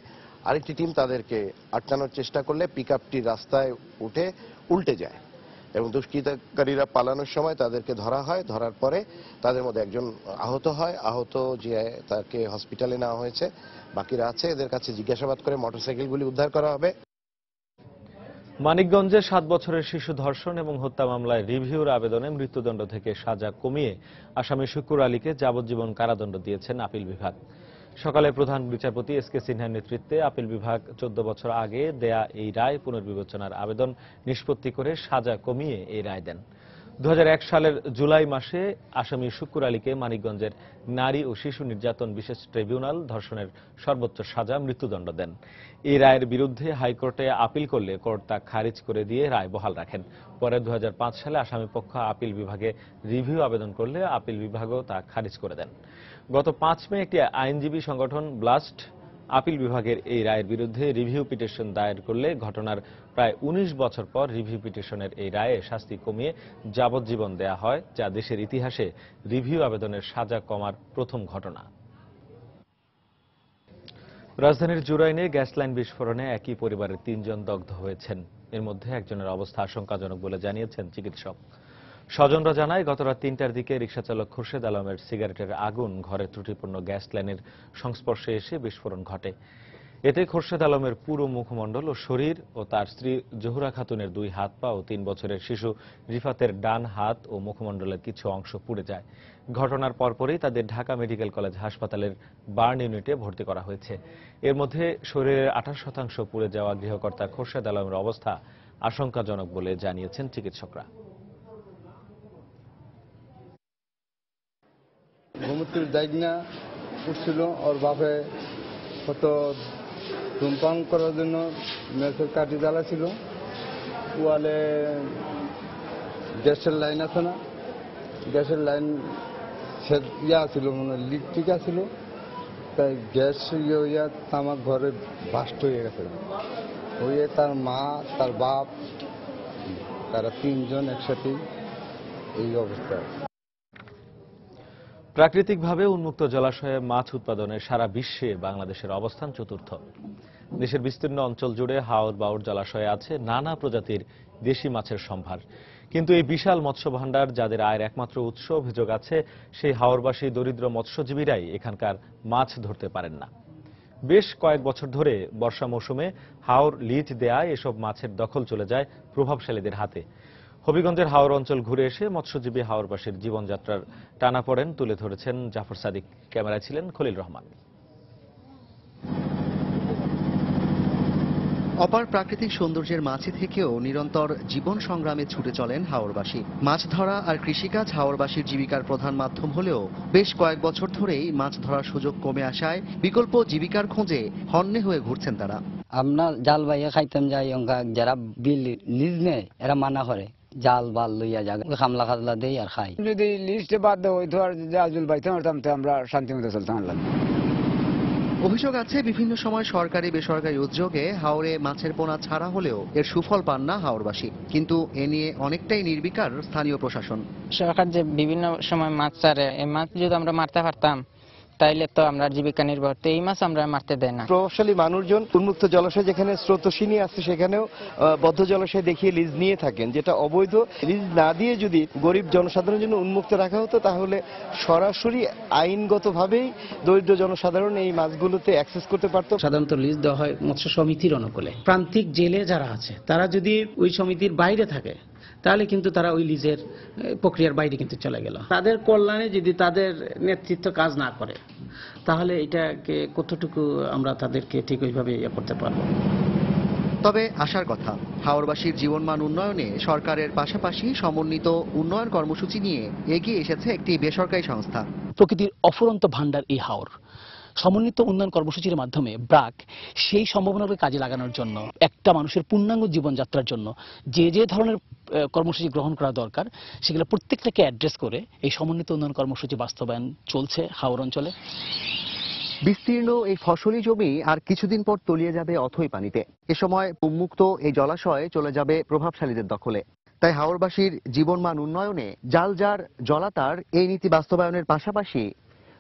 আরেকটি টিম তাদেরকে আটকানোর চেষ্টা করলে পিকআপটি রাস্তায় উল্টে যায় এবং দুষ্কৃতকারীরা পালানোর সময় তাদেরকে ধরা হয়। ধরার পরে তাদের মধ্যে একজন আহত হয়। আহত যে তাকে হসপিটালে নেওয়া হয়েছে, বাকিরা আছে। এদের কাছে জিজ্ঞাসাবাদ করে মোটরসাইকেলগুলি উদ্ধার করা হবে। মানিকগঞ্জে 7 বছরের শিশু ধর্ষণ এবং হত্যা মামলায় রিভিউর আবেদনে মৃত্যুদণ্ড থেকে সাজা কমিয়ে আসামি শুকুর আলীকে যাবজ্জীবন কারাদণ্ড দিয়েছেন আপিল বিভাগ। সকালে প্রধান বিচারপতি এস কে সিনহার নেতৃত্বে আপিল বিভাগ 14 বছর আগে দেয়া এই রায় পুনর্বিবেচনার আবেদন নিষ্পত্তি করে সাজা কমিয়ে এই রায় দেন। 2001 সালের জুলাই মাসে আসামি শুকুর আলীকে মানিকগঞ্জের নারী ও শিশু নির্যাতন বিশেষ ট্রাইব্যুনাল ধর্ষণের সর্বোচ্চ সাজা মৃত্যুদণ্ড দেন। এই রায়ের বিরুদ্ধে হাইকোর্টে আপিল করলে কোর্ট তা খারিজ করে দিয়ে রায় বহাল রাখেন। পরে 2005 সালে আসামিপক্ষ আপিল বিভাগে রিভিউ আবেদন করলে আপিল বিভাগও তা খারিজ করে দেন। গত 5 মে একটি আইনজীবী সংগঠন ব্লাস্ট আপিল বিভাগের এই রায়ের বিরুদ্ধে রিভিউ পিটিশন দায়ের করলে ঘটনার প্রায় 19 বছর পর রিভিউ পিটিশনের এই রায়ে শাস্তি কমিয়ে যাবজ্জীবন দেয়া হয়, যা দেশের ইতিহাসে রিভিউ আবেদনের সাজা কমার প্রথম ঘটনা। রাজধানীর জুরাইনে গ্যাস লাইন বিস্ফোরণে একই পরিবারের 3 জন দগ্ধ হয়েছেন। এর মধ্যে একজনের অবস্থা আশঙ্কাজনক বলে জানিয়েছেন চিকিৎসক। স্বজনরা জানায়, গতরাত 3টার দিকে রিকশাচালক খোরশেদ আলমের সিগারেটের আগুন ঘরে ত্রুটিপূর্ণ গ্যাস লাইনের সংস্পর্শে এসে বিস্ফোরণ ঘটে। এতে খোরশেদ আলমের পুরো মুখমণ্ডল ও শরীর ও তার স্ত্রী জহুরা খাতুনের 2 হাত পা ও 3 বছরের শিশু রিফাতের ডান হাত ও মুখমণ্ডলের কিছু অংশ পুড়ে যায়। ঘটনার পরপরই তাদের ঢাকা মেডিকেল কলেজ হাসপাতালের বার্ন ইউনিটে ভর্তি করা হয়েছে। এর মধ্যে শরীরের 28% পুড়ে যাওয়া গৃহকর্তা খোরশেদ আলমের অবস্থা আশঙ্কাজনক বলে জানিয়েছেন চিকিৎসকরা। ঘুমুত্তির জায়গা উঠছিল, ওর বাপে কত ধূমপান করার জন্য মেসের কাঠি জ্বালাছিল। ওয়ালে গ্যাসের লাইন আছে না, গ্যাসের লাইন সে ছিল মানে লিক ঠিক আছিল, তাই গ্যাস আমার ঘরে বাস্ট হয়ে গেছে। হয়ে তার মা, তার বাপ, তারা 3 জন একসাথে এই অবস্থায়। প্রাকৃতিকভাবে উন্মুক্ত জলাশয়ে মাছ উৎপাদনে সারা বিশ্বে বাংলাদেশের অবস্থান চতুর্থ। দেশের বিস্তীর্ণ অঞ্চল জুড়ে হাওর বাউর জলাশয়ে আছে নানা প্রজাতির দেশি মাছের সম্ভার। কিন্তু এই বিশাল মৎস্য ভাণ্ডার, যাদের আয়ের একমাত্র উৎস অভিযোগ আছে সেই হাওরবাসী দরিদ্র মৎস্যজীবীরাই এখানকার মাছ ধরতে পারেন না। বেশ কয়েক বছর ধরে বর্ষা মৌসুমে হাওর লিজ দেয়ায় এসব মাছের দখল চলে যায় প্রভাবশালীদের হাতে। হবিগঞ্জের হাওর অঞ্চল ঘুরে এসে মৎস্যজীবী হাওরবাসীর জীবনযাত্রার টানাপোড়েন তুলে ধরেছেন জাফর সাদিক। ক্যামেরায় ছিলেন খলিল রহমান। অপার প্রাকৃতিক সৌন্দর্যের মাঝে থেকেও নিরন্তর জীবন সংগ্রামে ছুটে চলেন হাওরবাসী। মাছ ধরা আর কৃষিকাজ হাওরবাসীর জীবিকার প্রধান মাধ্যম হলেও বেশ কয়েক বছর ধরেই মাছ ধরার সুযোগ কমে আসায় বিকল্প জীবিকার খোঁজে হন্যে হয়ে ঘুরছেন তারা। আমরা জাল বাইয়া খাইতাম যাই, যারা বিল লিজ নেয় এরা মানা করে জাল বাল লইয়া যাক, খামলা খাজলা দেই আর খাই। যদি লিস্টে বাদ দেওয়া হইতো আর জাল বাইতাম আমরা শান্তি মতো চলতাম। অভিযোগ আছে বিভিন্ন সময় সরকারি বেসরকারি উদ্যোগে হাওরে মাছের পোনা ছাড়া হলেও এর সুফল পান না হাওরবাসী। কিন্তু এ নিয়ে অনেকটাই নির্বিকার স্থানীয় প্রশাসন। সরকার যে বিভিন্ন সময় মাছ ছাড়ে, এই মাছ যদি আমরা মারতে পারতাম তাইলে তো আমরা জীবিকা নির্ভর, তো এই মাছ আমরা মারতে দেয় না। প্রভাবশালী মানুষজন উন্মুক্ত জলাশয় যেখানে স্রোতস্বিনী আছে সেখানেও বদ্ধ জলাশয় দেখিয়ে লিজ নিয়ে থাকেন, যেটা অবৈধ। লিজ না দিয়ে যদি গরিব জনসাধারণের জন্য উন্মুক্ত রাখা হতো তাহলে সরাসরি আইনগতভাবেই দরিদ্র জনসাধারণ এই মাছগুলোতে অ্যাক্সেস করতে পারত। সাধারণত লিজ দেওয়া হয় মৎস্য সমিতির অনুকূলে। প্রান্তিক জেলে যারা আছে তারা যদি ওই সমিতির বাইরে থাকে তাহলে কিন্তু তারা ওই লিজের প্রক্রিয়ার বাইরে কিন্তু চলে গেল। তাদের কল্যাণে যদি তাদের নেতৃত্ব কাজ না করে তাহলে এটাকে কতটুকু আমরা তাদেরকে ঠিক ওইভাবে করতে পারবো। তবে আশার কথা, হাওরবাসীর জীবনমান উন্নয়নে সরকারের পাশাপাশি সমন্বিত উন্নয়ন কর্মসূচি নিয়ে এগিয়ে এসেছে একটি বেসরকারি সংস্থা। প্রকৃতির অফুরন্ত ভান্ডার এই হাওর সমন্বিত উন্নয়ন কর্মসূচির মাধ্যমে ব্রাক সেই সম্ভাবনাকে কাজে লাগানোর জন্য, একটা মানুষের পূর্ণাঙ্গ জীবনযাত্রার জন্য যে যে ধরনের কর্মসূচি গ্রহণ করা দরকার সেগুলো প্রত্যেকটাকে অ্যাড্রেস করে এই সমন্বিত উন্নয়ন কর্মসূচি বাস্তবায়ন চলছে হাওর অঞ্চলে। বিস্তীর্ণ এই ফসলি জমি আর কিছুদিন পর তলিয়ে যাবে অথই পানিতে। এ সময় উন্মুক্ত এই জলাশয় চলে যাবে প্রভাবশালীদের দখলে। তাই হাওরবাসীর জীবনমান উন্নয়নে জাল যার জলাতার এই নীতি বাস্তবায়নের পাশাপাশি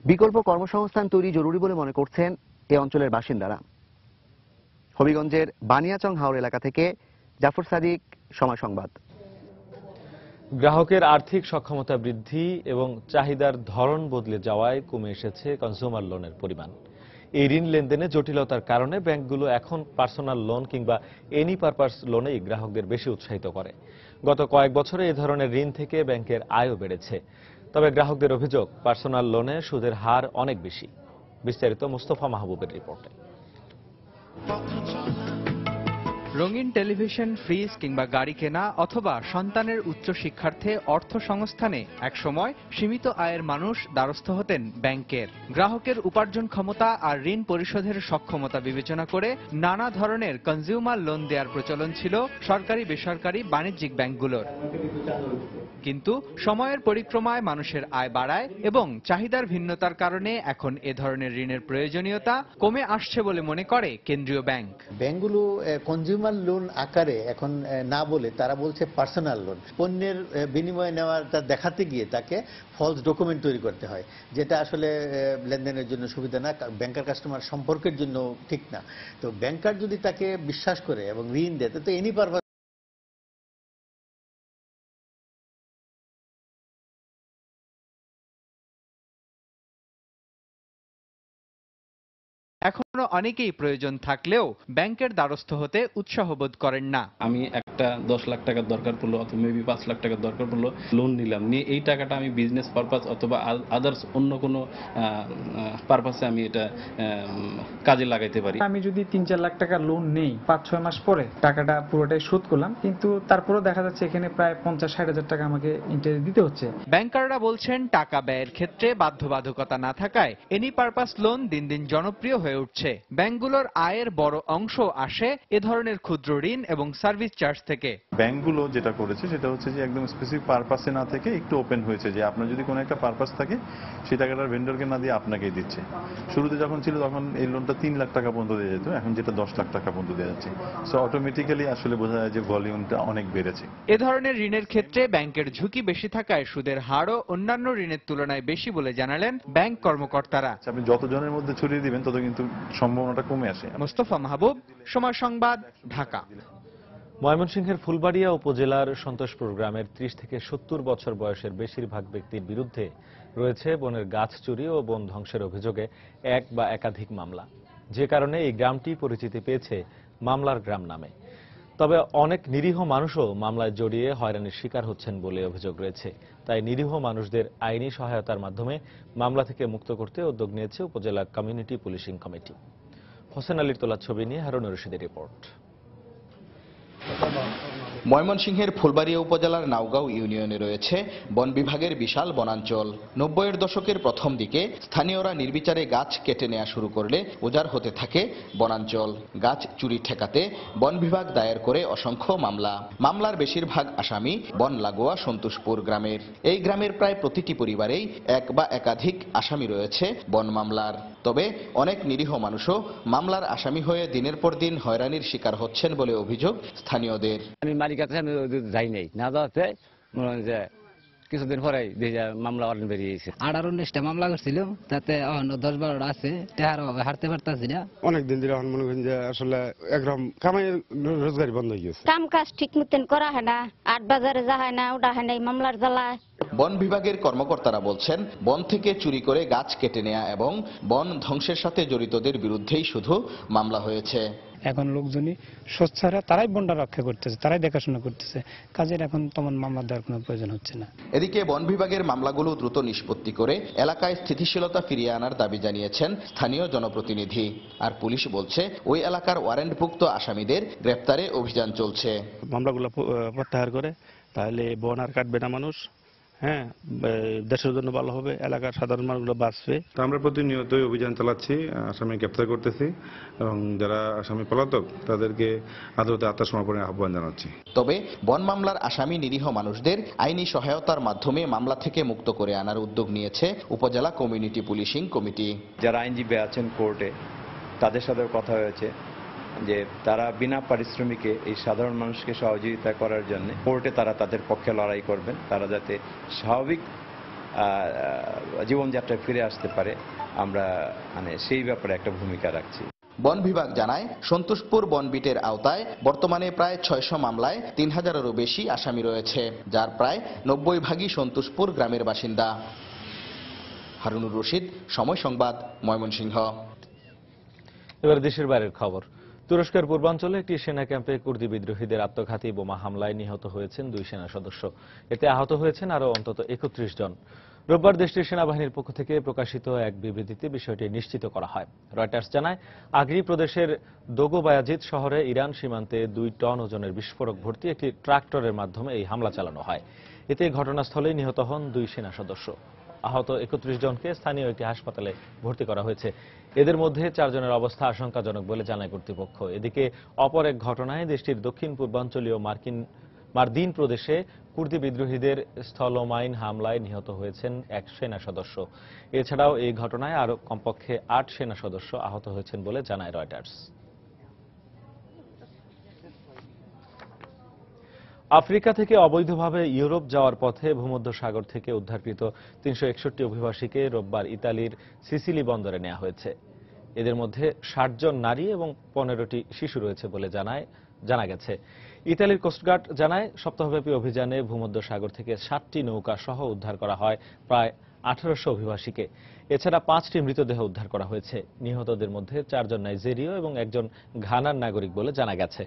বিকল্প কর্মসংস্থান তৈরি জরুরি বলে মনে করছেন এই অঞ্চলের বাসিন্দারা। হবিগঞ্জের বানিয়াচং হাওর এলাকা থেকে জাফর সাদিক, সময় সংবাদ। গ্রাহকের আর্থিক সক্ষমতা বৃদ্ধি এবং চাহিদার ধরন বদলে যাওয়ায় কমে এসেছে কনজিউমার লোনের পরিমাণ। এই ঋণ লেনদেনে জটিলতার কারণে ব্যাংকগুলো এখন পার্সোনাল লোন কিংবা এনি পারপাস লোনেই গ্রাহকদের বেশি উৎসাহিত করে। গত কয়েক বছরে এই ধরনের ঋণ থেকে ব্যাংকের আয়ও বেড়েছে। তবে গ্রাহকদের অভিযোগ, পার্সোনাল লোনে সুদের হার অনেক বেশি। বিস্তারিত মুস্তফা মাহবুবের রিপোর্টে। রঙিন টেলিভিশন, ফ্রিজ কিংবা গাড়ি কেনা অথবা সন্তানের উচ্চ শিক্ষার্থে অর্থ সংস্থানে একসময় সীমিত আয়ের মানুষ দ্বারস্থ হতেন ব্যাংকের। গ্রাহকের উপার্জন ক্ষমতা আর ঋণ পরিশোধের সক্ষমতা বিবেচনা করে নানা ধরনের কনজিউমার লোন দেওয়ার প্রচলন ছিল সরকারি বেসরকারি বাণিজ্যিক ব্যাংকগুলোর। কিন্তু সময়ের পরিক্রমায় মানুষের আয় বাড়ায় এবং চাহিদার ভিন্নতার কারণে এখন এ ধরনের ঋণের প্রয়োজনীয়তা কমে আসছে বলে মনে করে কেন্দ্রীয় ব্যাংক। ব্যাংকগুলো কনজিউমার লোন আকারে এখন না বলে তারা বলছে পার্সোনাল লোন। পণ্যের বিনিময়ে নেওয়াটা দেখাতে গিয়ে তাকে ফলস ডকুমেন্ট তৈরি করতে হয়, যেটা আসলে লেনদেনের জন্য সুবিধা না, ব্যাংকার কাস্টমার সম্পর্কের জন্য ঠিক না। তো ব্যাংকার যদি তাকে বিশ্বাস করে এবং ঋণ দেয় তো এনি পারপাস এখনো অনেকেই প্রয়োজন থাকলেও ব্যাংকের দ্বারস্থ হতে উৎসাহ বোধ করেন না। আমি একটা 10 লাখ টাকার দরকার পড়লো অথবা মেবি 5 লাখ টাকার দরকার পড়লো, লোন নিলাম, নিয়ে এই টাকাটা আমি বিজনেস পারপাস অথবা আদার্স অন্য কোনো পারপাসে আমি এটা কাজে লাগাইতে পারি। আমি যদি 3-4 লাখ টাকা লোন নেই, 5-6 মাস পরে টাকাটা পুরোটাই শোধ করলাম, কিন্তু তারপরেও দেখা যাচ্ছে এখানে প্রায় 50-60 হাজার টাকা আমাকে ইন্টারেস্ট দিতে হচ্ছে। ব্যাংকাররা বলছেন টাকা ব্যয়ের ক্ষেত্রে বাধ্যবাধকতা না থাকায় এনি পারপাস লোন দিন দিন জনপ্রিয় হয়ে উঠছে। ব্যাংকগুলোর আয়ের বড় অংশ আসে এ ধরনের ক্ষুদ্র ঋণ এবং সার্ভিস চার্জ থেকে। ব্যাংকগুলো যেটা করেছে সেটা হচ্ছে যে একদম স্পেসিফিক পারপাসে না থেকে একটু ওপেন হয়েছে, যে আপনার যদি কোনো একটা পারপাস থাকে সেই টাকাটা ভেন্ডরকে না দিয়ে আপনাকেই দিচ্ছে। শুরুতে যখন ছিল তখন এই লোনটা 3 লাখ টাকা পর্যন্ত দেওয়া যেত, এখন যেটা 10 লাখ টাকা পর্যন্ত দেওয়া যাচ্ছে। সো অটোমেটিক্যালি আসলে বোঝা যায় যে ভলিউমটা অনেক বেড়েছে। এ ধরনের ঋণের ক্ষেত্রে ব্যাংকের ঝুঁকি বেশি থাকায় সুদের হারও অন্যান্য ঋণের তুলনায় বেশি বলে জানালেন ব্যাংক কর্মকর্তারা। আপনি যত জনের মধ্যে ছড়িয়ে দিবেন তত কিন্তু সম্ভাবনাটা কমে আসে। মুস্তফা মাহবুব, সময় সংবাদ, ঢাকা। ময়মনসিংহের ফুলবাড়িয়া উপজেলার সন্তোষপুর গ্রামের 30 থেকে 70 বছর বয়সের বেশিরভাগ ব্যক্তির বিরুদ্ধে রয়েছে বনের গাছ চুরি ও বন ধ্বংসের অভিযোগে এক বা একাধিক মামলা। যে কারণে এই গ্রামটি পরিচিতি পেয়েছে মামলার গ্রাম নামে। তবে অনেক নিরীহ মানুষও মামলায় জড়িয়ে হয়রানির শিকার হচ্ছেন বলে অভিযোগ রয়েছে। তাই নিরীহ মানুষদের আইনি সহায়তার মাধ্যমে মামলা থেকে মুক্ত করতে উদ্যোগ নিয়েছে উপজেলা কমিউনিটি পুলিশিং কমিটি। হোসেন আলীর তোলা ছবি নিয়ে হারুন রশিদের রিপোর্ট। ময়মনসিংহের ফুলবাড়িয়া উপজেলার নাওগাঁও ইউনিয়নে রয়েছে বন বিভাগের বিশাল বনাঞ্চল। ৯০-এর দশকের প্রথম দিকে স্থানীয়রা নির্বিচারে গাছ কেটে নেওয়া শুরু করলে উজাড় হতে থাকে বনাঞ্চল। গাছ চুরি ঠেকাতে বন বিভাগ দায়ের করে অসংখ্য মামলার বেশিরভাগ আসামি বন লাগোয়া সন্তোষপুর গ্রামের। এই গ্রামের প্রায় প্রতিটি পরিবারেই এক বা একাধিক আসামি রয়েছে বন মামলার। তবে অনেক নিরীহ মানুষও মামলার আসামি হয়ে দিনের পর দিন হয়রানির শিকার হচ্ছেন বলে অভিযোগ স্থানীয়দের। আমি যাই নাই না যাওয়াতে কিছুদিন পরে মামলা বেরিয়েছে। 18-19টা মামলা করছিল, তাতে 10-12টা আছে, হারতে পারতাছি না। অনেকদিন ধরে মনে করেন যে আসলে একরকম কামাই রোজগারি বন্ধ হয়ে গেছে। কাম কাজ ঠিক মতন করা হয় না, 8 বাজারে যা হয় না ওটা হয় না, মামলার জ্বালায়। বন বিভাগের কর্মকর্তারা বলছেন, বন থেকে চুরি করে গাছ কেটে নেওয়া এবং বন ধ্বংসের সাথে জড়িতদের বিরুদ্ধেই শুধু মামলা হয়েছে। এখন লোকজনই স্বচ্ছারা তারাই বনটা রক্ষা করতেছে, তারাই দেখাশোনা করতেছে, কাজের এখন তেমন মামলা দেওয়ার কোনো প্রয়োজন হচ্ছে না। এদিকে বন বিভাগের মামলাগুলো দ্রুত নিষ্পত্তি করে এলাকায় স্থিতিশীলতা ফিরিয়ে আনার দাবি জানিয়েছেন স্থানীয় জনপ্রতিনিধি। আর পুলিশ বলছে ওই এলাকার ওয়ারেন্টভুক্ত আসামিদের গ্রেপ্তারে অভিযান চলছে। মামলাগুলো প্রত্যাহার করে তাহলে বন আর কাটবে না মানুষ, হ্যাঁ, দেশের জন্য ভালো হবে, এলাকার সাধারণ মানুষগুলো বাঁচবে। আমরা প্রতিনিয়তই অভিযান চালাচ্ছি, আসামি গ্রেপ্তার করতেছি এবং যারা আসামি পলাতক তাদেরকে আদালতে আত্মসমর্পণের আহ্বান জানাচ্ছি। তবে বন মামলার আসামি নিরীহ মানুষদের আইনি সহায়তার মাধ্যমে মামলা থেকে মুক্ত করে আনার উদ্যোগ নিয়েছে উপজেলা কমিউনিটি পুলিশিং কমিটি। যারা আইনজীবী আছেন কোর্টে, তাদের সাথে কথা হয়েছে যে তারা বিনা পারিশ্রমিকে এই সাধারণ মানুষকে সহযোগিতা করার জন্য কোর্টে তারা তাদের পক্ষে লড়াই করবেন, তারা যাতে স্বাভাবিক জীবনযাত্রায় ফিরে আসতে পারে। আমরা সেই ব্যাপারে একটা ভূমিকা রাখছি। বন বিভাগ জানায়, সন্তোষপুর বনবিটের আওতায় বর্তমানে প্রায় 600 মামলায় 3000-এরও বেশি আসামি রয়েছে, যার প্রায় 90% সন্তোষপুর গ্রামের বাসিন্দা। হারুনুর রশিদ, সময় সংবাদ, ময়মনসিংহ। এবার দেশের বাইরের খবর। তুরস্কের পূর্বাঞ্চলে একটি সেনা ক্যাম্পে কুর্দি বিদ্রোহীদের আত্মঘাতী বোমা হামলায় নিহত হয়েছেন 2 সেনা সদস্য। এতে আহত হয়েছেন আরও অন্তত 31 জন। রোববার দেশটির সেনাবাহিনীর পক্ষ থেকে প্রকাশিত এক বিবৃতিতে বিষয়টি নিশ্চিত করা হয়। রয়টার্স জানায়, আগ্রি প্রদেশের দোগোবায়াজিদ শহরে ইরান সীমান্তে 2 টন ওজনের বিস্ফোরক ভর্তি একটি ট্রাক্টরের মাধ্যমে এই হামলা চালানো হয়। এতে ঘটনাস্থলেই নিহত হন 2 সেনা সদস্য। আহত 31 জনকে স্থানীয় একটি হাসপাতালে ভর্তি করা হয়েছে। এদের মধ্যে 4 জনের অবস্থা আশঙ্কাজনক বলে জানায় কর্তৃপক্ষ। এদিকে অপর এক ঘটনায় দেশটির দক্ষিণ পূর্বাঞ্চলীয় মারদিন প্রদেশে কুর্দি বিদ্রোহীদের স্থলমাইন হামলায় নিহত হয়েছেন 1 সেনা সদস্য। এছাড়াও এই ঘটনায় আরও কমপক্ষে 8 সেনা সদস্য আহত হয়েছেন বলে জানায় রয়টার্স। আফ্রিকা থেকে অবৈধভাবে ইউরোপ যাওয়ার পথে ভূমধ্যসাগর থেকে উদ্ধারকৃত 361 অভিবাসীকে রোববার ইতালির সিসিলি বন্দরে নেওয়া হয়েছে। এদের মধ্যে 60 জন নারী এবং 15টি শিশু রয়েছে বলে জানা গেছে। ইতালির কোস্টগার্ড জানায়, সপ্তাহব্যাপী অভিযানে ভূমধ্যসাগর থেকে 60টি নৌকা সহ উদ্ধার করা হয় প্রায় 1800 অভিবাসীকে। এছাড়া 5টি মৃতদেহ উদ্ধার করা হয়েছে। নিহতদের মধ্যে 4 জন নাইজেরীয় এবং 1 জন ঘানার নাগরিক বলে জানা গেছে।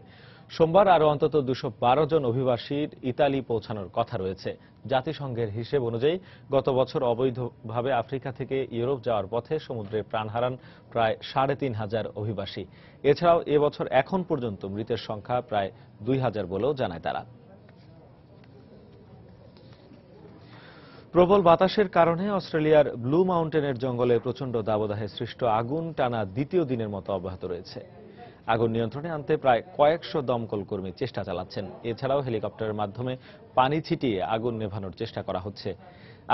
সোমবার আরও অন্তত 212 জন অভিবাসীর ইতালি পৌঁছানোর কথা রয়েছে। জাতিসংঘের হিসেব অনুযায়ী গত বছর অবৈধভাবে আফ্রিকা থেকে ইউরোপ যাওয়ার পথে সমুদ্রে প্রাণ হারান প্রায় 3500 অভিবাসী। এছাড়াও এবছর এখন পর্যন্ত মৃতের সংখ্যা প্রায় 2000 বলেও জানায় তারা। প্রবল বাতাসের কারণে অস্ট্রেলিয়ার ব্লু মাউন্টেনের জঙ্গলে প্রচণ্ড দাবদাহে সৃষ্ট আগুন টানা দ্বিতীয় দিনের মতো অব্যাহত রয়েছে। আগুন নিয়ন্ত্রণে আনতে প্রায় কয়েকশো দমকল কর্মী চেষ্টা চালাচ্ছেন। এছাড়াও হেলিকপ্টারের মাধ্যমে পানি ছিটিয়ে আগুন নেভানোর চেষ্টা করা হচ্ছে।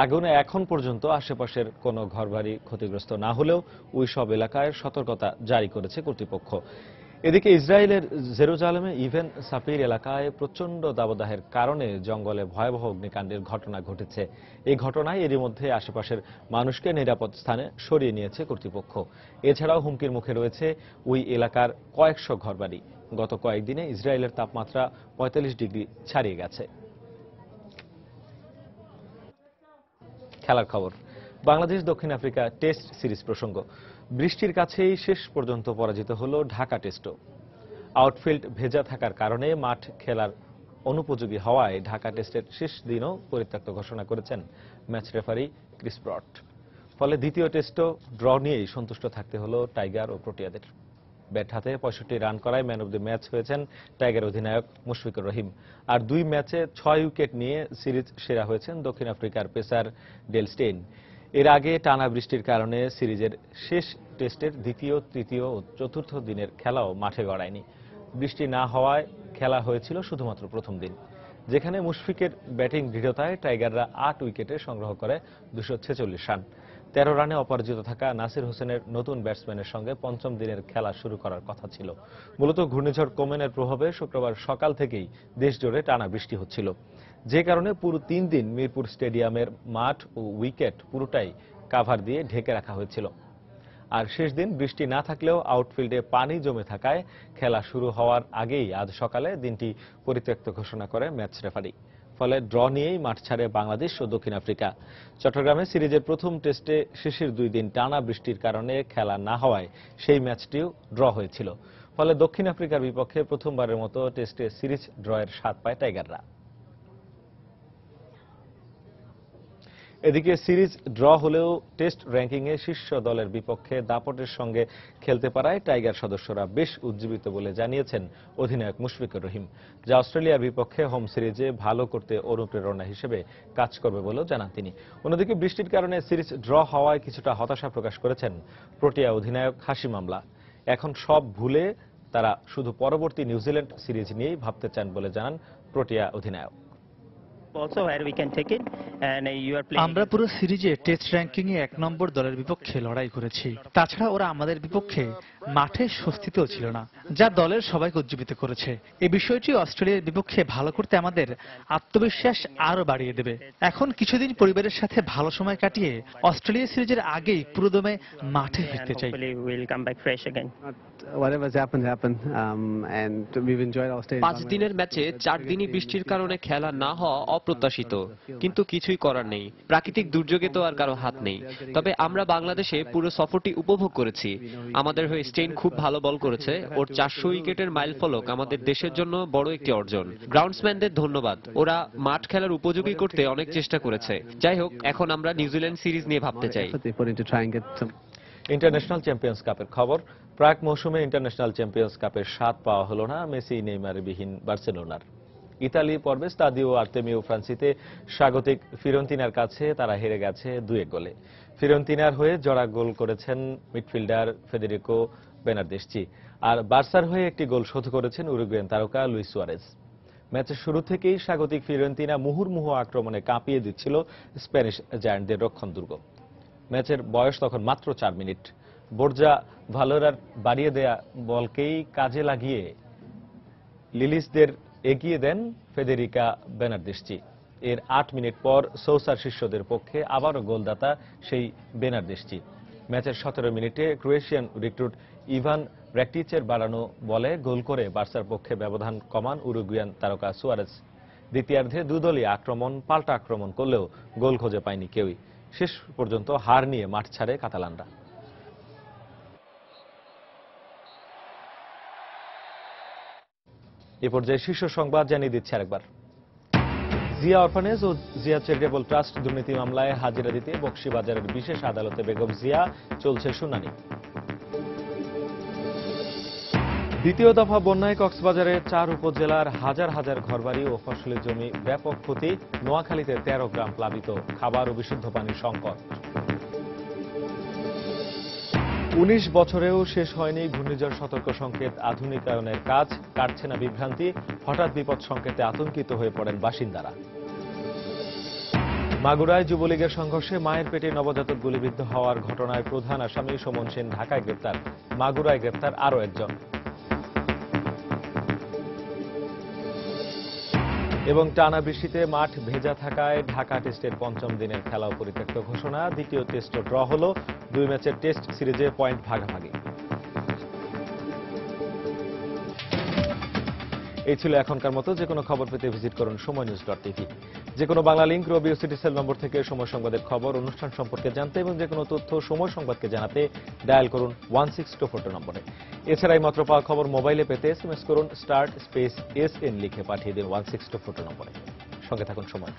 আগুনে এখন পর্যন্ত আশেপাশের কোনো ঘরবাড়ি ক্ষতিগ্রস্ত না হলেও ওই সব এলাকায় সতর্কতা জারি করেছে কর্তৃপক্ষ। এদিকে ইসরায়েলের জেরুজালেমে ইভেন সাপির এলাকায় প্রচণ্ড দাবদাহের কারণে জঙ্গলে ভয়াবহ অগ্নিকাণ্ডের ঘটনা ঘটেছে। এই ঘটনায় এরই মধ্যে আশেপাশের মানুষকে নিরাপদ স্থানে সরিয়ে নিয়েছে কর্তৃপক্ষ। এছাড়াও হুমকির মুখে রয়েছে ওই এলাকার কয়েকশো ঘরবাড়ি। গত কয়েকদিনে ইসরায়েলের তাপমাত্রা 45 ডিগ্রি ছাড়িয়ে গেছে। খেলার খবর। বাংলাদেশ দক্ষিণ আফ্রিকা টেস্ট সিরিজ প্রসঙ্গ। বৃষ্টির কাছেই শেষ পর্যন্ত পরাজিত হলো ঢাকা টেস্টও। আউটফিল্ড ভেজা থাকার কারণে মাঠ খেলার অনুপযোগী হওয়ায় ঢাকা টেস্টের শেষ দিনও পরিত্যক্ত ঘোষণা করেছেন ম্যাচ রেফারি ক্রিস ব্রড। ফলে দ্বিতীয় টেস্টও ড্র নিয়েই সন্তুষ্ট থাকতে হলো টাইগার ও প্রোটিয়াদের। ব্যাট হাতে 65 রান করায় ম্যান অব দ্য ম্যাচ হয়েছেন টাইগার অধিনায়ক মুশফিকুর রহিম। আর 2 ম্যাচে 6 উইকেট নিয়ে সিরিজ সেরা হয়েছেন দক্ষিণ আফ্রিকার পেসার ডেল স্টেইন। এর আগে টানা বৃষ্টির কারণে সিরিজের শেষ টেস্টের দ্বিতীয়, তৃতীয় ও চতুর্থ দিনের খেলাও মাঠে গড়ায়নি। বৃষ্টি না হওয়ায় খেলা হয়েছিল শুধুমাত্র প্রথম দিন, যেখানে মুশফিকের ব্যাটিং দৃঢ়তায় টাইগাররা 8 উইকেটে সংগ্রহ করে 246 রান। 13 রানে অপরাজিত থাকা নাসির হোসেনের নতুন ব্যাটসম্যানের সঙ্গে পঞ্চম দিনের খেলা শুরু করার কথা ছিল। মূলত ঘূর্ণিঝড় কোমেনের প্রভাবে শুক্রবার সকাল থেকেই দেশজুড়ে টানা বৃষ্টি হচ্ছিল, যে কারণে পুরো 3 দিন মিরপুর স্টেডিয়ামের মাঠ ও উইকেট পুরোটাই কাভার দিয়ে ঢেকে রাখা হয়েছিল। আর শেষ দিন বৃষ্টি না থাকলেও আউটফিল্ডে পানি জমে থাকায় খেলা শুরু হওয়ার আগেই আজ সকালে দিনটি পরিত্যক্ত ঘোষণা করে ম্যাচ রেফারি। ফলে ড্র নিয়েই মাঠ ছাড়ে বাংলাদেশ ও দক্ষিণ আফ্রিকা। চট্টগ্রামে সিরিজের প্রথম টেস্টে শেষের 2 দিন টানা বৃষ্টির কারণে খেলা না হওয়ায় সেই ম্যাচটিও ড্র হয়েছিল। ফলে দক্ষিণ আফ্রিকার বিপক্ষে প্রথমবারের মতো টেস্টে সিরিজ ড্রয়ের স্বাদ পায় টাইগাররা। এদিকে সিরিজ ড্র হলেও টেস্ট র্যাঙ্কিংয়ে শীর্ষ দলের বিপক্ষে দাপটের সঙ্গে খেলতে পারায় টাইগার সদস্যরা বেশ উজ্জীবিত বলে জানিয়েছেন অধিনায়ক মুশফিকুর রহিম, যা অস্ট্রেলিয়ার বিপক্ষে হোম সিরিজে ভালো করতে অনুপ্রেরণা হিসেবে কাজ করবে বলেও জানান তিনি। অন্যদিকে বৃষ্টির কারণে সিরিজ ড্র হওয়ায় কিছুটা হতাশা প্রকাশ করেছেন প্রোটিয়া অধিনায়ক হাশিম আমলা। এখন সব ভুলে তারা শুধু পরবর্তী নিউজিল্যান্ড সিরিজ নিয়েই ভাবতে চান বলে জানান প্রোটিয়া অধিনায়ক। আমরা পুরো সিরিজে টেস্ট র্যাঙ্কিং এ 1 নম্বর দলের বিপক্ষে লড়াই করেছি। তাছাড়া ওরা আমাদের বিপক্ষে মাঠে স্বস্তিতেও ছিল না, যা দলের সবাইকে উজ্জীবিত করেছে। এই বিষয়টি অস্ট্রেলিয়ার বিপক্ষে ভালো করতে আমাদের আত্মবিশ্বাস আরো বাড়িয়ে দেবে। এখন কিছুদিন পরিবারের সাথে ভালো সময় কাটিয়ে অস্ট্রেলিয়া সিরিজের আগেই পুরোদমে মাঠে ফিরতে চাই। 5 দিনের ম্যাচে 4 দিনই বৃষ্টির কারণে খেলা না হওয়া অপ্রত্যাশিত, কিন্তু কিছুই করার নেই। প্রাকৃতিক দুর্যোগে তো আর কারো হাত নেই। তবে আমরা বাংলাদেশে পুরো সফরটি উপভোগ করেছি। আমাদের হয়ে স্টেইন খুব ভালো বল করেছে। ওর 400 উইকেটের মাইলফলক আমাদের দেশের জন্য বড় একটি অর্জন। গ্রাউন্ডসম্যানদের ধন্যবাদ, ওরা মাঠ খেলার উপযোগী করতে অনেক চেষ্টা করেছে। যাই হোক, এখন আমরা নিউজিল্যান্ড সিরিজ নিয়ে ভাবতে চাই। ইন্টারন্যাশনাল চ্যাম্পিয়ন্স কাপের খবর। প্রাক মৌসুমে ইন্টারন্যাশনাল চ্যাম্পিয়ন্স কাপের স্বাদ পাওয়া হলো না মেসি নেইমার বিহীন বার্সেলোনার। ইতালি পর্বে স্তাদিও আর্তেমিও ফ্রান্সিতে স্বাগতিক ফিওরেন্তিনার কাছে তারা হেরে গেছে 2-1 গোলে। ফিওরেন্তিনার হয়ে জোড়া গোল করেছেন মিডফিল্ডার ফেদেরিকো বেনার্দেসচি, আর বার্সার হয়ে একটি গোল শোধ করেছেন উরুগুয়েন তারকা লুইস সুয়ারেজ। ম্যাচের শুরু থেকেই স্বাগতিক ফিওরেন্তিনা মুহুর্মুহু আক্রমণে কাঁপিয়ে দিচ্ছিল স্প্যানিশ জায়ান্টদের রক্ষণ দুর্গ। ম্যাচের বয়স তখন মাত্র 4 মিনিট। বোর্জা ভালোরার বাড়িয়ে দেয়া বলকেই কাজে লাগিয়ে লিলিসদের এগিয়ে দেন ফেদেরিকা বেনার্দেসচি। এর 8 মিনিট পর সৌসার শিষ্যদের পক্ষে আবারও গোলদাতা সেই বেনার্দেসচি। ম্যাচের 17 মিনিটে ক্রোয়েশিয়ান রিক্রুট ইভান ব্র্যাকটিচের বাড়ানো বলে গোল করে বার্সার পক্ষে ব্যবধান কমান উরুগুয়ান তারকা সুয়ারেজ। দ্বিতীয়ার্ধে দুদলই পাল্টা আক্রমণ করলেও গোল খুঁজে পায়নি কেউই। শেষ পর্যন্ত হার নিয়ে মাঠ ছাড়ে কাতালানরা। এ পর্যায়ে শীর্ষ সংবাদ জানিয়ে দিচ্ছে আরেকবার। জিয়া অরফানেজ ও জিয়া চ্যারিটেবল ট্রাস্ট দুর্নীতি মামলায় হাজিরা দিতে বকশীবাজারের বিশেষ আদালতে বেগম জিয়া চলছে শুনানি। দ্বিতীয় দফা বন্যায় কক্সবাজারের 4 উপজেলার হাজার হাজার ঘরবাড়ি ও ফসলের জমি ব্যাপক ক্ষতি। নোয়াখালীতে 13 গ্রাম প্লাবিত, খাবার ও বিশুদ্ধ পানির সংকট। 19 বছরেও শেষ হয়নি ঘূর্ণিঝড় সতর্ক সংকেত আধুনিকায়নের কাজ, কাটছে না বিভ্রান্তি। হঠাৎ বিপদ সংকেতে আতঙ্কিত হয়ে পড়েন বাসিন্দারা। মাগুরায় যুবলীগের সংঘর্ষে মায়ের পেটে নবজাতক গুলিবিদ্ধ হওয়ার ঘটনায় প্রধান আসামি সুমন সেন ঢাকায় গ্রেপ্তার। মাগুরায় গ্রেপ্তার আরও একজন। এবং টানা বৃষ্টিতে মাঠ ভেজা থাকায় ঢাকা টেস্টের 5ম দিনের খেলাও পরিত্যক্ত ঘোষণা। দ্বিতীয় টেস্টও ড্র হল। 2 ম্যাচের টেস্ট সিরিজে পয়েন্ট ভাগাভাগি। এই ছিল এখনকার মতো। যে কোনো খবর পেতে ভিজিট করুন সময়নিউজ.tv। যে কোনো বাংলা লিংক, রবি ও সিটি সেল নম্বর থেকে সময় সংবাদের খবর, অনুষ্ঠান সম্পর্কে জানতে এবং যে কোনো তথ্য সময় সংবাদকে জানাতে ডায়াল করুন 16242 নম্বরে। এছাড়া এই মাত্র পাওয়া খবর মোবাইলে পেতে SMS করুন *SN লিখে পাঠিয়ে দিন 16242 নম্বরে। সঙ্গে থাকুন সময়।